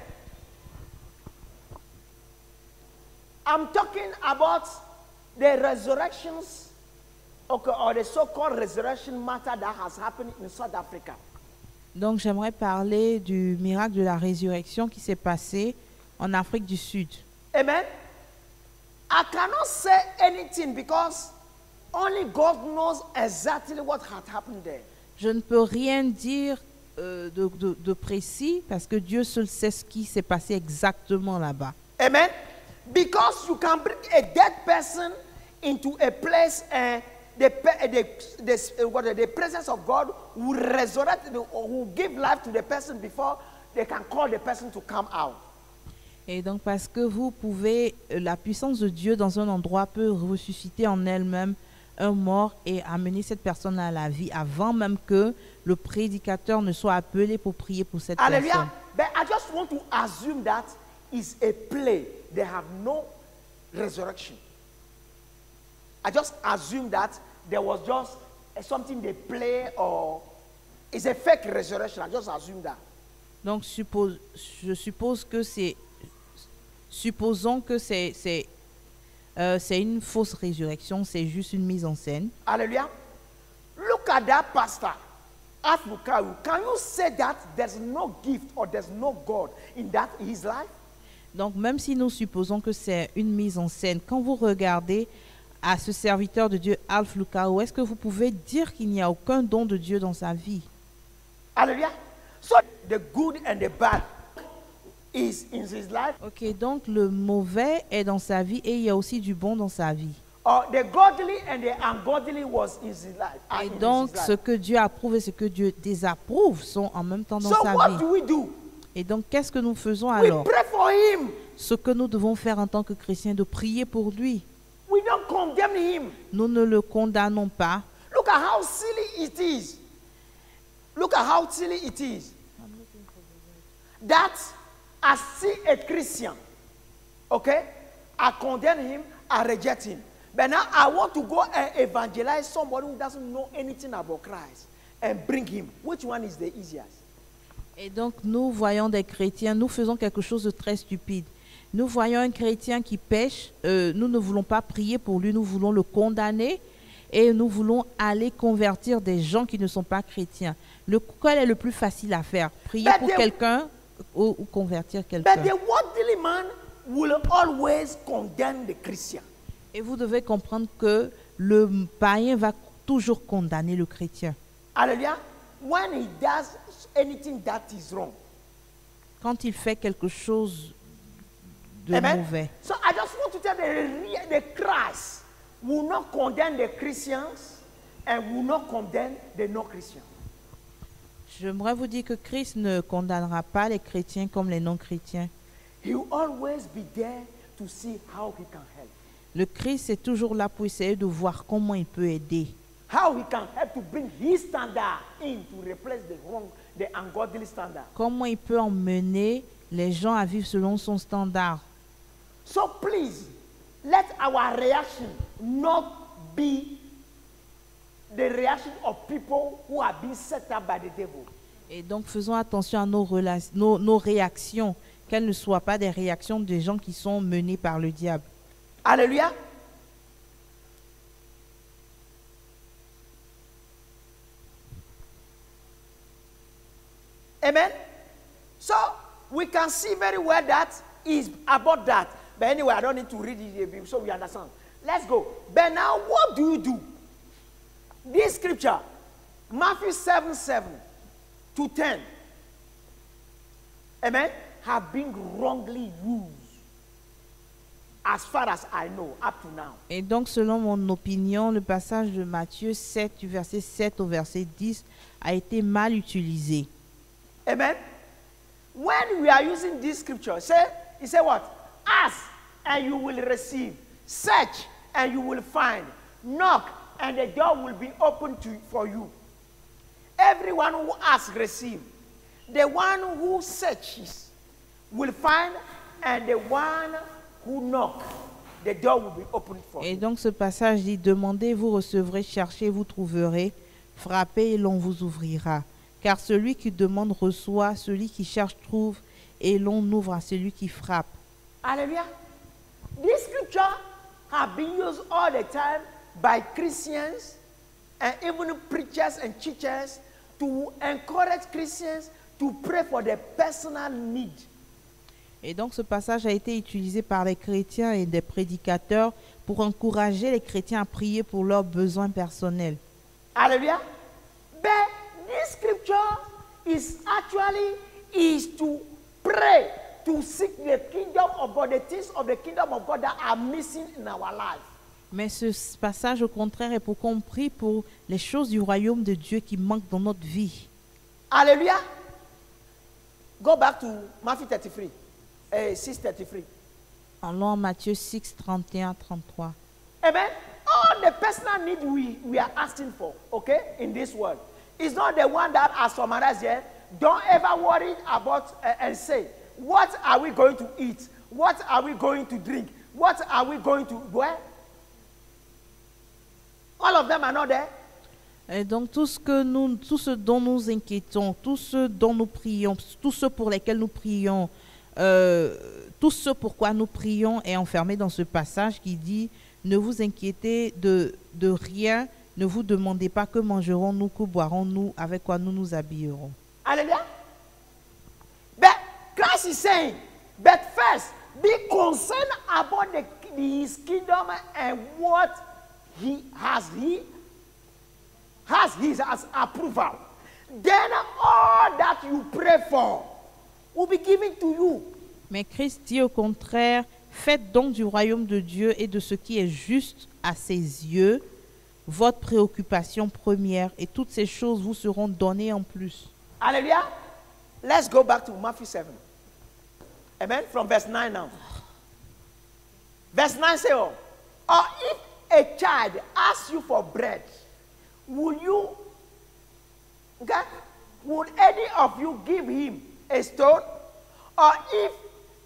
I'm talking about the resurrections, okay, or the so-called resurrection matter that has happened in South Africa. Donc, j'aimerais parler du miracle de la résurrection qui s'est passé en Afrique du Sud. Amen. I cannot say anything because only God knows exactly what had happened there. Je ne peux rien dire de précis parce que Dieu seul sait ce qui s'est passé exactement là-bas. Amen. Because you can bring a dead person into a place and the presence of God will resurrect, will give life to the person before they can call the person to come out. Et donc parce que vous pouvez, la puissance de Dieu dans un endroit peut ressusciter en elle-même un mort et amener cette personne à la vie avant même que le prédicateur ne soit appelé pour prier pour cette Hallelujah. personne. But I just want to assume that is a play. They have no resurrection. I just assume that there was just something they play or it's a fake resurrection. I just assume that. Donc je suppose que supposons que c'est une fausse résurrection, c'est juste une mise en scène. Hallelujah. Look at that pastor. Afukaru. Can you say that there's no gift or there's no God in his life? Donc même si nous supposons que c'est une mise en scène, quand vous regardez à ce serviteur de Dieu, Alf Lukao, est-ce que vous pouvez dire qu'il n'y a aucun don de Dieu dans sa vie? Hallelujah. So the good and the bad is in his life. Ok, donc le mauvais est dans sa vie et il y a aussi du bon dans sa vie. Or the godly and the ungodly was in his life. Et donc ce que Dieu approuve et ce que Dieu désapprouve sont en même temps dans So sa what vie. do we do? Et donc qu'est-ce que nous faisons We alors? pray for him. Ce que nous devons faire en tant que chrétiens, de prier pour lui. We don't condemn him. Nous ne le condamnons pas. Look at how silly it is. Look at how silly it is. That I see a Christian, okay? I condemn him, I reject him. But now I want to go and evangelize somebody who doesn't know anything about Christ and bring him. Which one is the easiest? Et donc nous voyons des chrétiens, nous faisons quelque chose de très stupide. Nous voyons un chrétien qui pêche, nous ne voulons pas prier pour lui, nous voulons le condamner et nous voulons aller convertir des gens qui ne sont pas chrétiens. Quel est le plus facile à faire? Prier pour quelqu'un ou convertir quelqu'un? But the worldly man will always condemn the Christian. Et vous devez comprendre que le païen va toujours condamner le chrétien. Hallelujah. When he does anything that is wrong. Quand il fait quelque chose Amen. mauvais. So I just want to tell the Christ will not condemn the Christians and will not condemn the non-Christians. J'aimerais vous dire que Christ ne condamnera pas les chrétiens comme les non-chrétiens. He will always be there to see how he can help. Le Christ est toujours là pour essayer de voir comment il peut aider. How he can help to bring his standard in to replace the ungodly standard. Comment il peut emmener les gens à vivre selon son standard. So please, let our reaction not be the reaction of people who are being set up by the devil. Et donc faisons attention à nos réactions, qu'elles ne soient pas des réactions des gens qui sont menés par le diable. Hallelujah. Amen. So we can see very well that is about that. But anyway, I don't need to read it so we understand. Let's go. But now what do? This scripture, Matthew 7:7 to 10, amen, have been wrongly used as far as I know up to now. Et donc selon mon opinion, le passage de Matthieu 7 du verset 7 au verset 10 a été mal utilisé. Amen. When we are using this scripture, he said what? Ask and you will receive. Search and you will find. Knock and the door will be opened for you. Everyone who asks, receive. The one who searches will find, and the one who knocks, the door will be opened for you. Et donc ce passage dit, demandez, vous recevrez, cherchez, vous trouverez, frappez et l'on vous ouvrira. Car celui qui demande reçoit, celui qui cherche trouve, et l'on ouvre à celui qui frappe. Hallelujah. This scripture have been used all the time by Christians and even preachers and teachers to encourage Christians to pray for their personal need. Et donc ce passage a été utilisé par les chrétiens et des prédicateurs pour encourager les chrétiens à prier pour leurs besoins personnels. Hallelujah. But this scripture is to pray, to seek the kingdom of God, the things of the kingdom of God that are missing in our life. Mais ce passage, au contraire, est pour qu'on prie pour les choses du royaume de Dieu qui manquent dans notre vie. Hallelujah. Go back to Matthew 33, 6:33. Allons à Matthieu 6, 31, 33. Amen. All the personal need we are asking for, okay, in this world, is not the one that are summarized here. Don't ever worry about and say, what are we going to eat? What are we going to drink? What are we going to wear? All of them are not there. Et donc tout ce dont nous inquiétons, tout ce dont nous prions, tout ce pour lesquels nous prions, tout ce pourquoi nous prions est enfermé dans ce passage qui dit ne vous inquiétez de rien, ne vous demandez pas que mangerons-nous, que boirons-nous, avec quoi nous nous habillerons. Hallelujah. But Christ is saying, but first be concerned about his kingdom and what he has his approval. Then all that you pray for will be given to you. Mais Christ dit au contraire, faites donc du royaume de Dieu et de ce qui est juste à ses yeux votre préoccupation première, et toutes ces choses vous seront données en plus. Hallelujah. Let's go back to Matthew 7. Amen. From verse 9 now. Verse 9 says, or if a child asks you for bread, would any of you give him a stone? Or if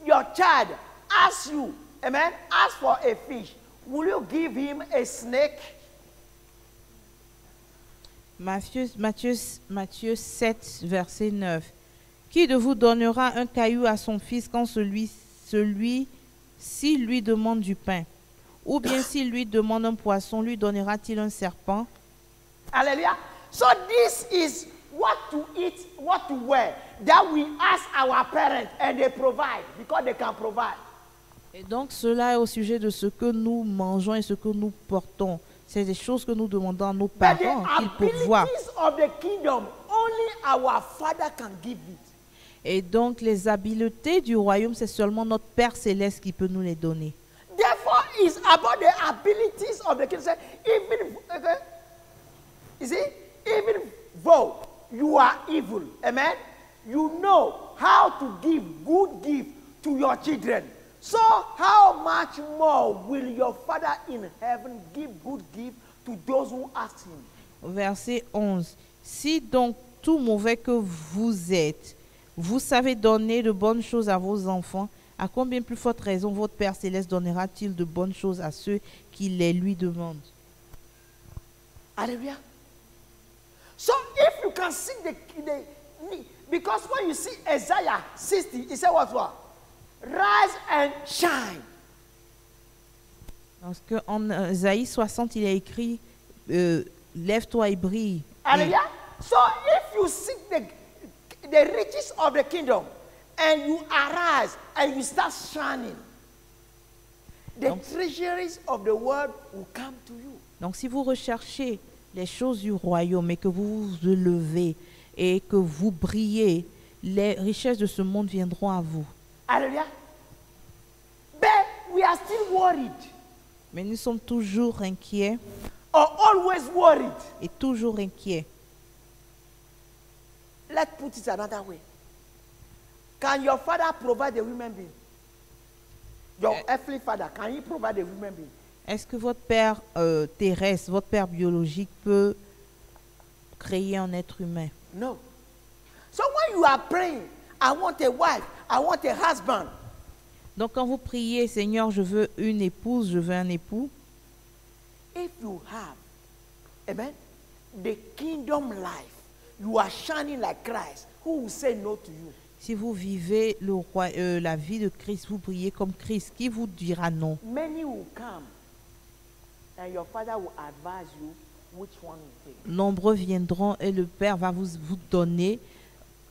your child asks you, amen, ask for a fish, will you give him a snake? Matthieu 7, verset 9. Qui de vous donnera un caillou à son fils quand celui-ci lui demande du pain? Ou bien s'il lui demande un poisson, lui donnera-t-il un serpent? Hallelujah. So this is what to eat, what to wear, that we ask our parents and they provide because they can provide. Et donc cela est au sujet de ce que nous mangeons et ce que nous portons. C'est des choses que nous demandons à nos parents qu'ils pourvoient. But the abilities of the kingdom, only our Father can give it. Et donc, les habiletés du royaume, c'est seulement notre Père Céleste qui peut nous les donner. Therefore, it's about the abilities of the kingdom. Even, okay, you see, even though you are evil, amen, you know how to give good gift to your children. So how much more will your Father in heaven give good gift to those who ask him? Verset 11. Si donc tout mauvais que vous êtes, vous savez donner de bonnes choses à vos enfants, à combien plus forte raison votre Père Céleste donnera-t-il de bonnes choses à ceux qui les lui demandent? Hallelujah. So if you can see because when you see Isaiah 60, he said what? Rise and shine. Parce qu'en Isaïe 60, il a écrit lève-toi et brille. Hallelujah. So if you seek the riches of the kingdom and you arise and you start shining, the treasuries of the world will come to you. Donc si vous recherchez les choses du royaume et que vous vous levez et que vous brillez, les richesses de ce monde viendront à vous. Hallelujah. But we are still worried. Mais nous sommes toujours inquiets Or always worried. et toujours inquiets. Let's put it another way. Can your father provide a human being? Your earthly father, can he provide a human being? Est-ce que votre père terrestre, votre père biologique peut créer un être humain? No. So when you are praying, I want a wife, I want a husband. Donc quand vous priez, Seigneur, je veux une épouse, je veux un époux, If you have, amen, the kingdom life, you are shining like Christ, who will say no to you? si vous vivez la vie de Christ, vous priez comme Christ, qui vous dira non? Many will come, and your father will advise you which one to take. Nombreux viendront et le Père va vous donner,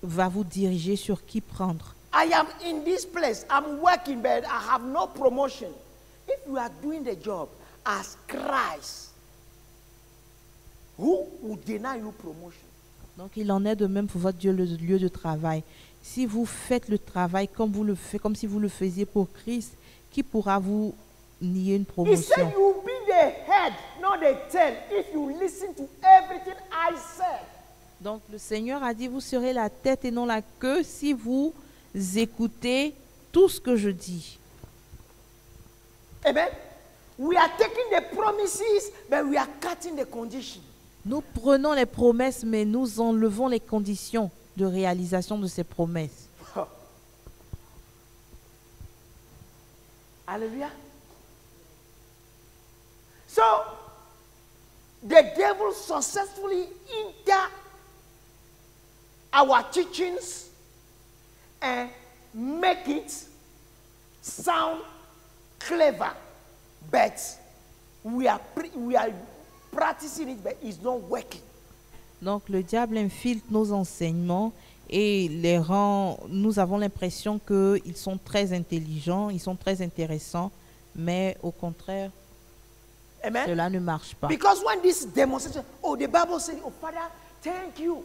va vous diriger sur qui prendre. I am in this place, I'm working, but I have no promotion. If you are doing the job as Christ, who will deny you promotion? Donc il en est de même pour votre lieu de travail. Si vous faites le travail comme si vous le faisiez pour Christ, qui pourra vous nier une He said promotion? you will be the head, not the tail, if you listen to everything I said. Donc le Seigneur a dit, vous serez la tête et non la queue si vous écoutez tout ce que je dis. Amen. We are taking the promises, but we are cutting the condition. Nous prenons les promesses, mais nous enlevons les conditions de réalisation de ces promesses. Hallelujah. So, the devil successfully enter our teachings and make it sound clever, but we are practicing it, but it's not working. Donc le diable infiltre nos enseignements et les rend, nous avons l'impression qu'ils sont très intelligents, ils sont très intéressants, mais au contraire, Amen. cela ne marche pas. Because when this demonstration, oh, the Bible says, oh, Father, thank you.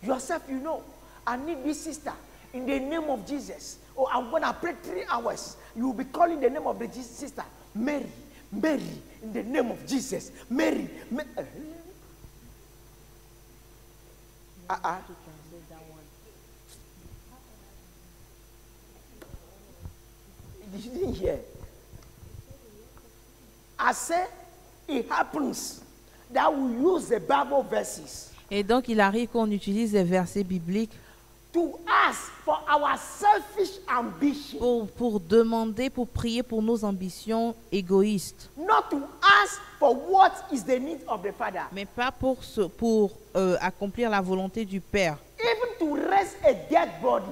Yourself, you know, I need this sister in the name of Jesus. Oh, I'm going to pray 3 hours. You will be calling the name of the sister, Mary, Mary, in the name of Jesus. Mary. You didn't hear. I said, it happens that we use the Bible verses Et donc il arrive qu'on utilise les versets bibliques to ask for our selfish ambition. pour demander, pour prier pour nos ambitions égoïstes, Not to ask for what is the need of the Father. mais pas pour accomplir la volonté du Père. Even to raise a dead body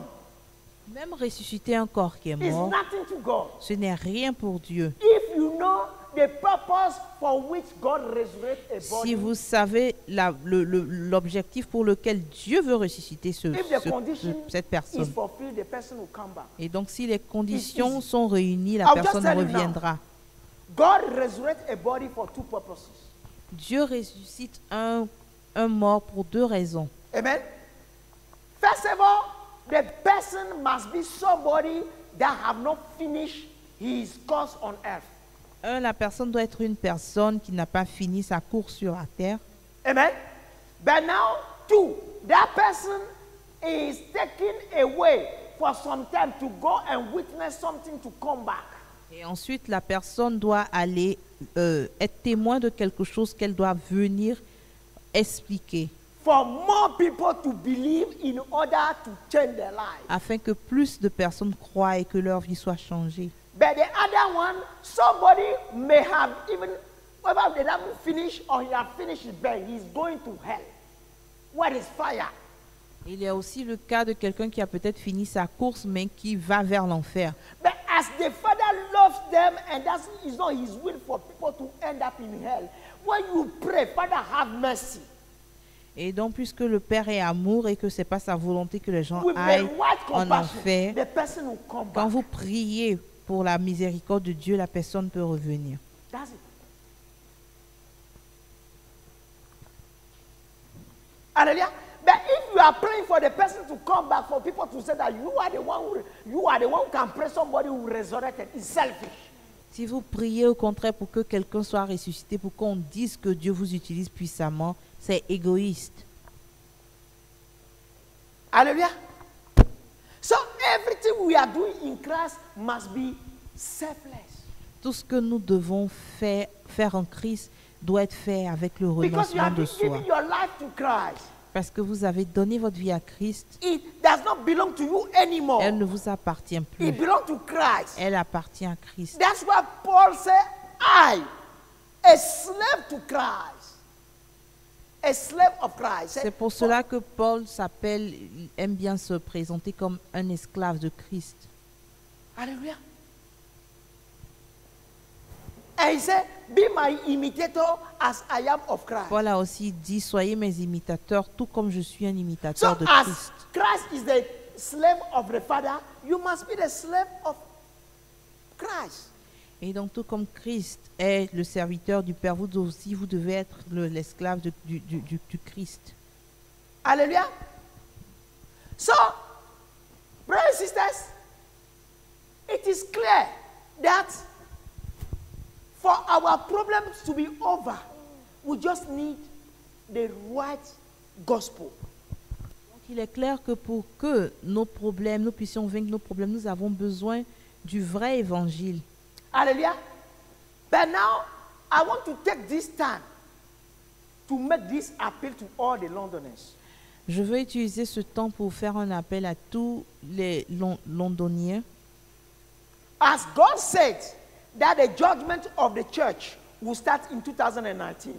Même ressusciter un corps qui est is mort, nothing to God. ce n'est rien pour Dieu. If you know the purpose for which God resurrects a body, Si vous savez l'objectif pour lequel Dieu veut ressusciter if the condition cette is personne, fulfilled, the person will come back. et donc si les conditions easy. sont réunies, la I'll just personne tell you now. reviendra. God resurrects a body for 2 purposes. Dieu ressuscite un mort pour 2 raisons. Amen. First of all, the person must be somebody that have not finished his course on earth. La personne doit être une personne qui n'a pas fini sa course sur la terre. Amen. But now, two, that person is taken away for some time to go and witness something to come back. Et ensuite, la personne doit aller être témoin de quelque chose qu'elle doit venir expliquer. For more people to believe in order to change their life. Afin que plus de personnes croient et que leur vie soit changée. But the other one, somebody may have even, whether they haven't finished or he has finished his bed, he's going to hell. Where is fire? Il y a aussi le cas de quelqu'un qui a peut-être fini sa course mais qui va vers l'enfer. But as the Father loves them and that is not his will for people to end up in hell, when you pray, Father, have mercy. Et donc, puisque le Père est amour et que ce n'est pas sa volonté que les gens With aillent the right en compassion, enfer, the person will come quand back. vous priez pour la miséricorde de Dieu, la personne peut revenir. That's it. Hallelujah. But if you are praying for the person to come back, for people to say that you are the one who can pray somebody who resurrected, it's selfish. Si vous priez au contraire pour que quelqu'un soit ressuscité, pour qu'on dise que Dieu vous utilise puissamment, c'est égoïste. Hallelujah. So everything we are doing in Christ must be selfless. Tout ce que nous devons faire en Christ doit être fait avec le Because you renoncement have de been soi. giving your life to Christ. Parce que vous avez donné votre vie à Christ, It does not belong to you anymore. elle ne vous appartient plus. It belongs to Christ. Elle appartient à Christ. That's why Paul said, I, a slave to Christ, a slave of Christ. C'est pour cela que Paul aime bien se présenter comme un esclave de Christ. Hallelujah. And he said, be my imitator as I am of Christ. Paul a aussi dit, soyez mes imitateurs, tout comme je suis un So imitateur de as Christ. Christ is the slave of the Father, you must be the slave of Christ. Et donc, tout comme Christ est le serviteur du Père, vous aussi, vous devez être l'esclave du Christ. Hallelujah. So, brothers and sisters, it is clear that for our problems to be over, we just need the right gospel. Donc, il est clair que pour que nos problèmes, nous puissions vaincre nos problèmes, nous avons besoin du vrai évangile. Hallelujah. But now, I want to take this time to make this appeal to all the Londoners. Je veux utiliser ce temps pour faire un appel à tous les Londoniens. As God said that the judgment of the church will start in 2019.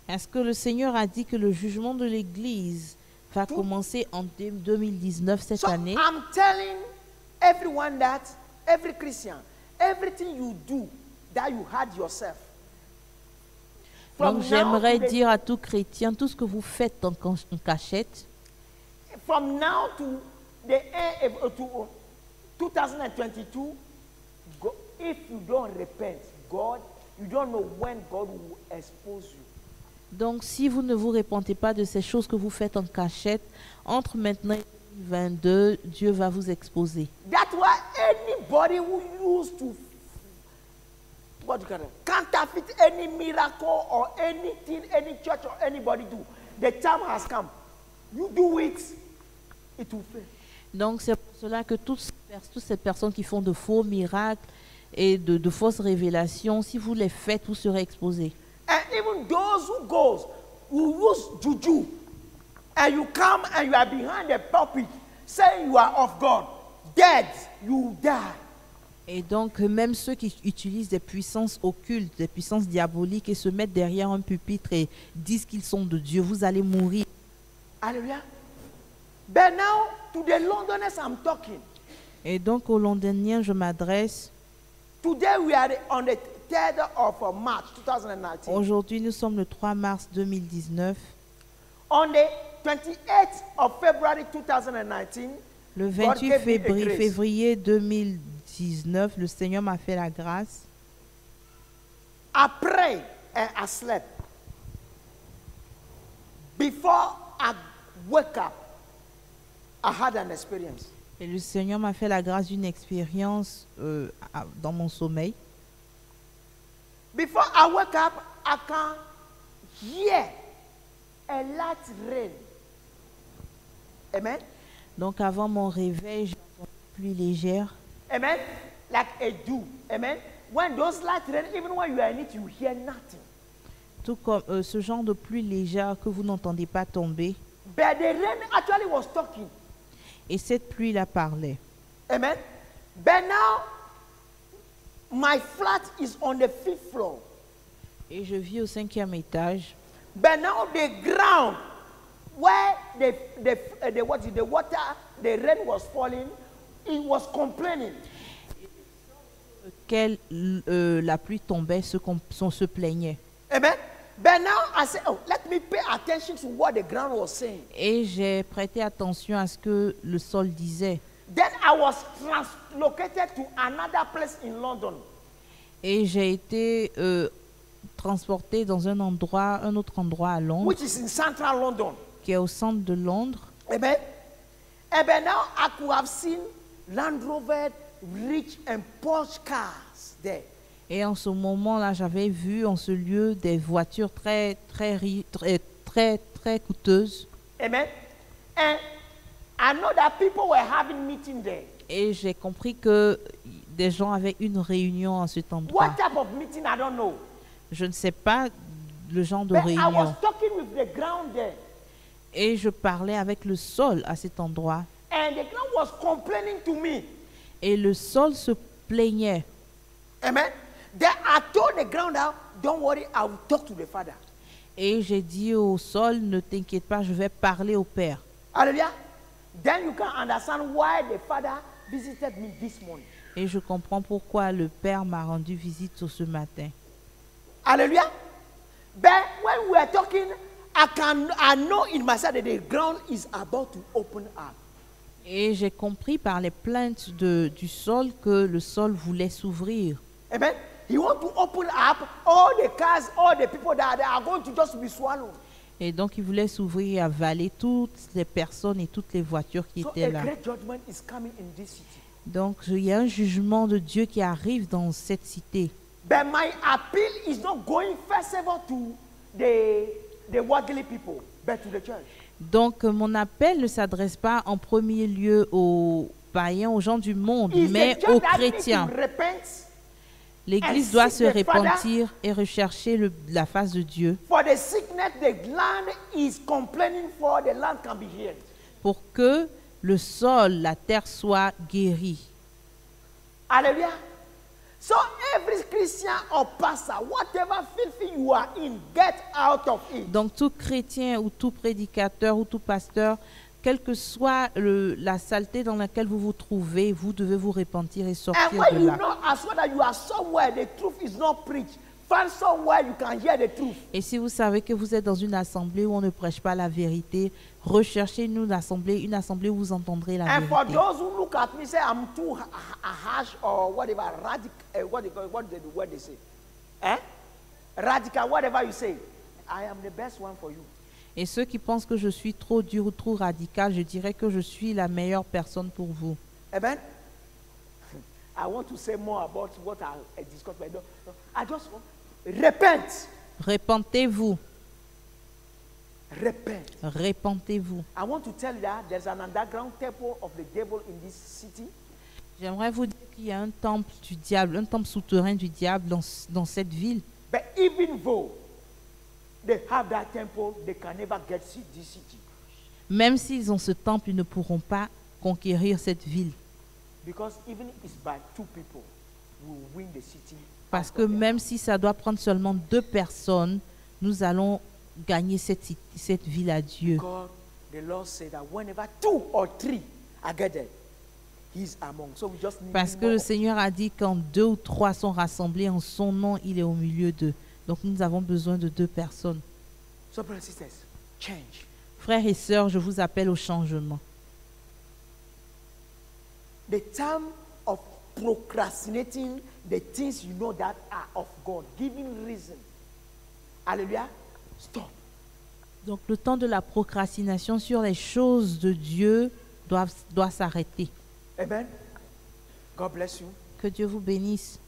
Est-ce que le Seigneur a dit que le jugement de l'Église va commencer en 2019, cette So année? I'm telling everyone that, every Christian, everything you do that you had yourself. Donc now j'aimerais to the- dire à tout chrétien, tout ce que vous faites en cachette, From now to the end to 2022, if you don't repent, God, you don't know when God will expose you. donc si vous ne vous repentez pas de ces choses que vous faites en cachette, entre maintenant et 2022, Dieu va vous exposer. That's why anybody who used to counterfeit any miracle or anything any church or anybody do, the time has come. You do it, it will fail. Donc c'est pour cela que toutes ces personnes qui font de faux miracles et de fausses révélations, si vous les faites, vous serez exposés. And even those who use juju, and you come and you are behind the pulpit saying you are of God, dead, you die. Et donc, même ceux qui utilisent des puissances occultes, des puissances diaboliques et se mettent derrière un pupitre et disent qu'ils sont de Dieu, vous allez mourir. Hallelujah. But now, to the Londoners I'm talking. Et donc, aux Londoniens, je m'adresse. Today we are on the 3rd of March 2019. Aujourd'hui, nous sommes le 3 mars 2019. On the 28th of February 2019, Le God 28 gave me a grace. février 2019, le Seigneur m'a fait la grâce. I prayed and I slept. Before I wake up, I had an experience. Et le Seigneur m'a fait la grâce d'une expérience dans mon sommeil. Before I wake up, I can hear a light rain. Amen. Donc avant mon réveil, j'ai entendu une pluie légère. Amen. Like a dew. Amen. When those light rain, even when you are in it, you hear nothing. Tout comme ce genre de pluie légère que vous n'entendez pas tomber. But the rain actually was talking. Et cette pluie-là parlait. Amen. But now, my flat is on the 5th floor. Et je vis au 5e étage. But now the ground where the water, the rain was falling, it was complaining. Auquel la pluie tombait, se plaignait. Amen. But now I say, oh, let me pay attention to what the ground was saying. Et j'ai prêté attention à ce que le sol disait. Then I was translocated to another place in London. Et j'ai été transporté dans un autre endroit à Londres, Which is in central London. qui est au centre de Londres. Amen. And then now I could have seen Land Rover, rich and Porsche cars there. Et en ce moment-là, j'avais vu en ce lieu des voitures très coûteuses. Amen. And I know that people were having meeting there. Et j'ai compris que des gens avaient une réunion à cet endroit. What type of meeting, I don't know. Je ne sais pas le genre de But I was réunion. talking with the ground there. Et je parlais avec le sol à cet endroit. And the ground was complaining to me. Et le sol se plaignait. Amen. Then I told the ground out, don't worry, I will talk to the Father. Et j'ai dit au sol, ne t'inquiète pas, je vais parler au Père. Hallelujah. Then you can understand why the Father visited me this morning. Et je comprends pourquoi le Père m'a rendu visite ce matin. Hallelujah. But when we were talking, I know in myself that the ground is about to open up. Et j'ai compris par les plaintes du sol que le sol voulait s'ouvrir. Amen. He wants to open up all the cars, all the people that are going to just be swallowed. Et donc, il voulait s'ouvrir et avaler toutes les personnes et toutes les voitures qui So étaient a là. great judgment is coming in this city. Donc, il y a un jugement de Dieu qui arrive dans cette cité. But my appeal is not going first of all to the worldly people, but to the church. Donc, mon appel ne s'adresse pas en premier lieu aux païens, aux gens du monde, It's mais the church aux that needs chrétiens. to repent L'Église and doit seek se the Father. repentir et rechercher la face de Dieu For the sickness, the land is complaining for, the land can be healed. pour que le sol, la terre soit guérie. Hallelujah. So every Christian or pastor, whatever filthy you are in, get out of it. Donc, tout chrétien ou tout prédicateur ou tout pasteur, quelle que soit la saleté dans laquelle vous vous trouvez, vous devez vous repentir et And sortir when de you là. know as well that you are somewhere, the truth is not preached, find somewhere you can hear the truth. Et si vous savez que vous êtes dans une assemblée où on ne prêche pas la vérité, recherchez une assemblée où vous entendrez la And for vérité. those who look at me say I'm too harsh or whatever, radical, what the word they say, radical, whatever you say, I am the best one for you. Et ceux qui pensent que je suis trop dur ou trop radical, je dirais que je suis la meilleure personne pour vous. Amen. I want to say more about what I discussed, but I just want repent. Repentez-vous. Repent. Repentez-vous. I want to tell you that there's an underground temple of the devil in this city. J'aimerais vous dire qu'il y a un temple du diable, un temple souterrain du diable dans cette ville. But even though they have that temple, they can never get this city. Même s'ils ont ce temple, ils ne pourront pas conquérir cette ville. Because even if it's by 2 people, we will win the city. Parce que même si ça doit prendre seulement 2 personnes, nous allons gagner cette ville à Dieu. God, the Lord said that whenever 2 or 3 are gathered, He's among. So we just need Parce que more. le Seigneur a dit quand 2 ou 3 sont rassemblés en son nom, il est au milieu d'eux. Donc nous avons besoin de 2 personnes. So brothers and sisters, change. Frères et sœurs, je vous appelle au changement. The time of procrastinating the things you know that are of God, giving reason. Hallelujah. Stop. Donc le temps de la procrastination sur les choses de Dieu, doit s'arrêter. Amen. God bless you. Que Dieu vous bénisse.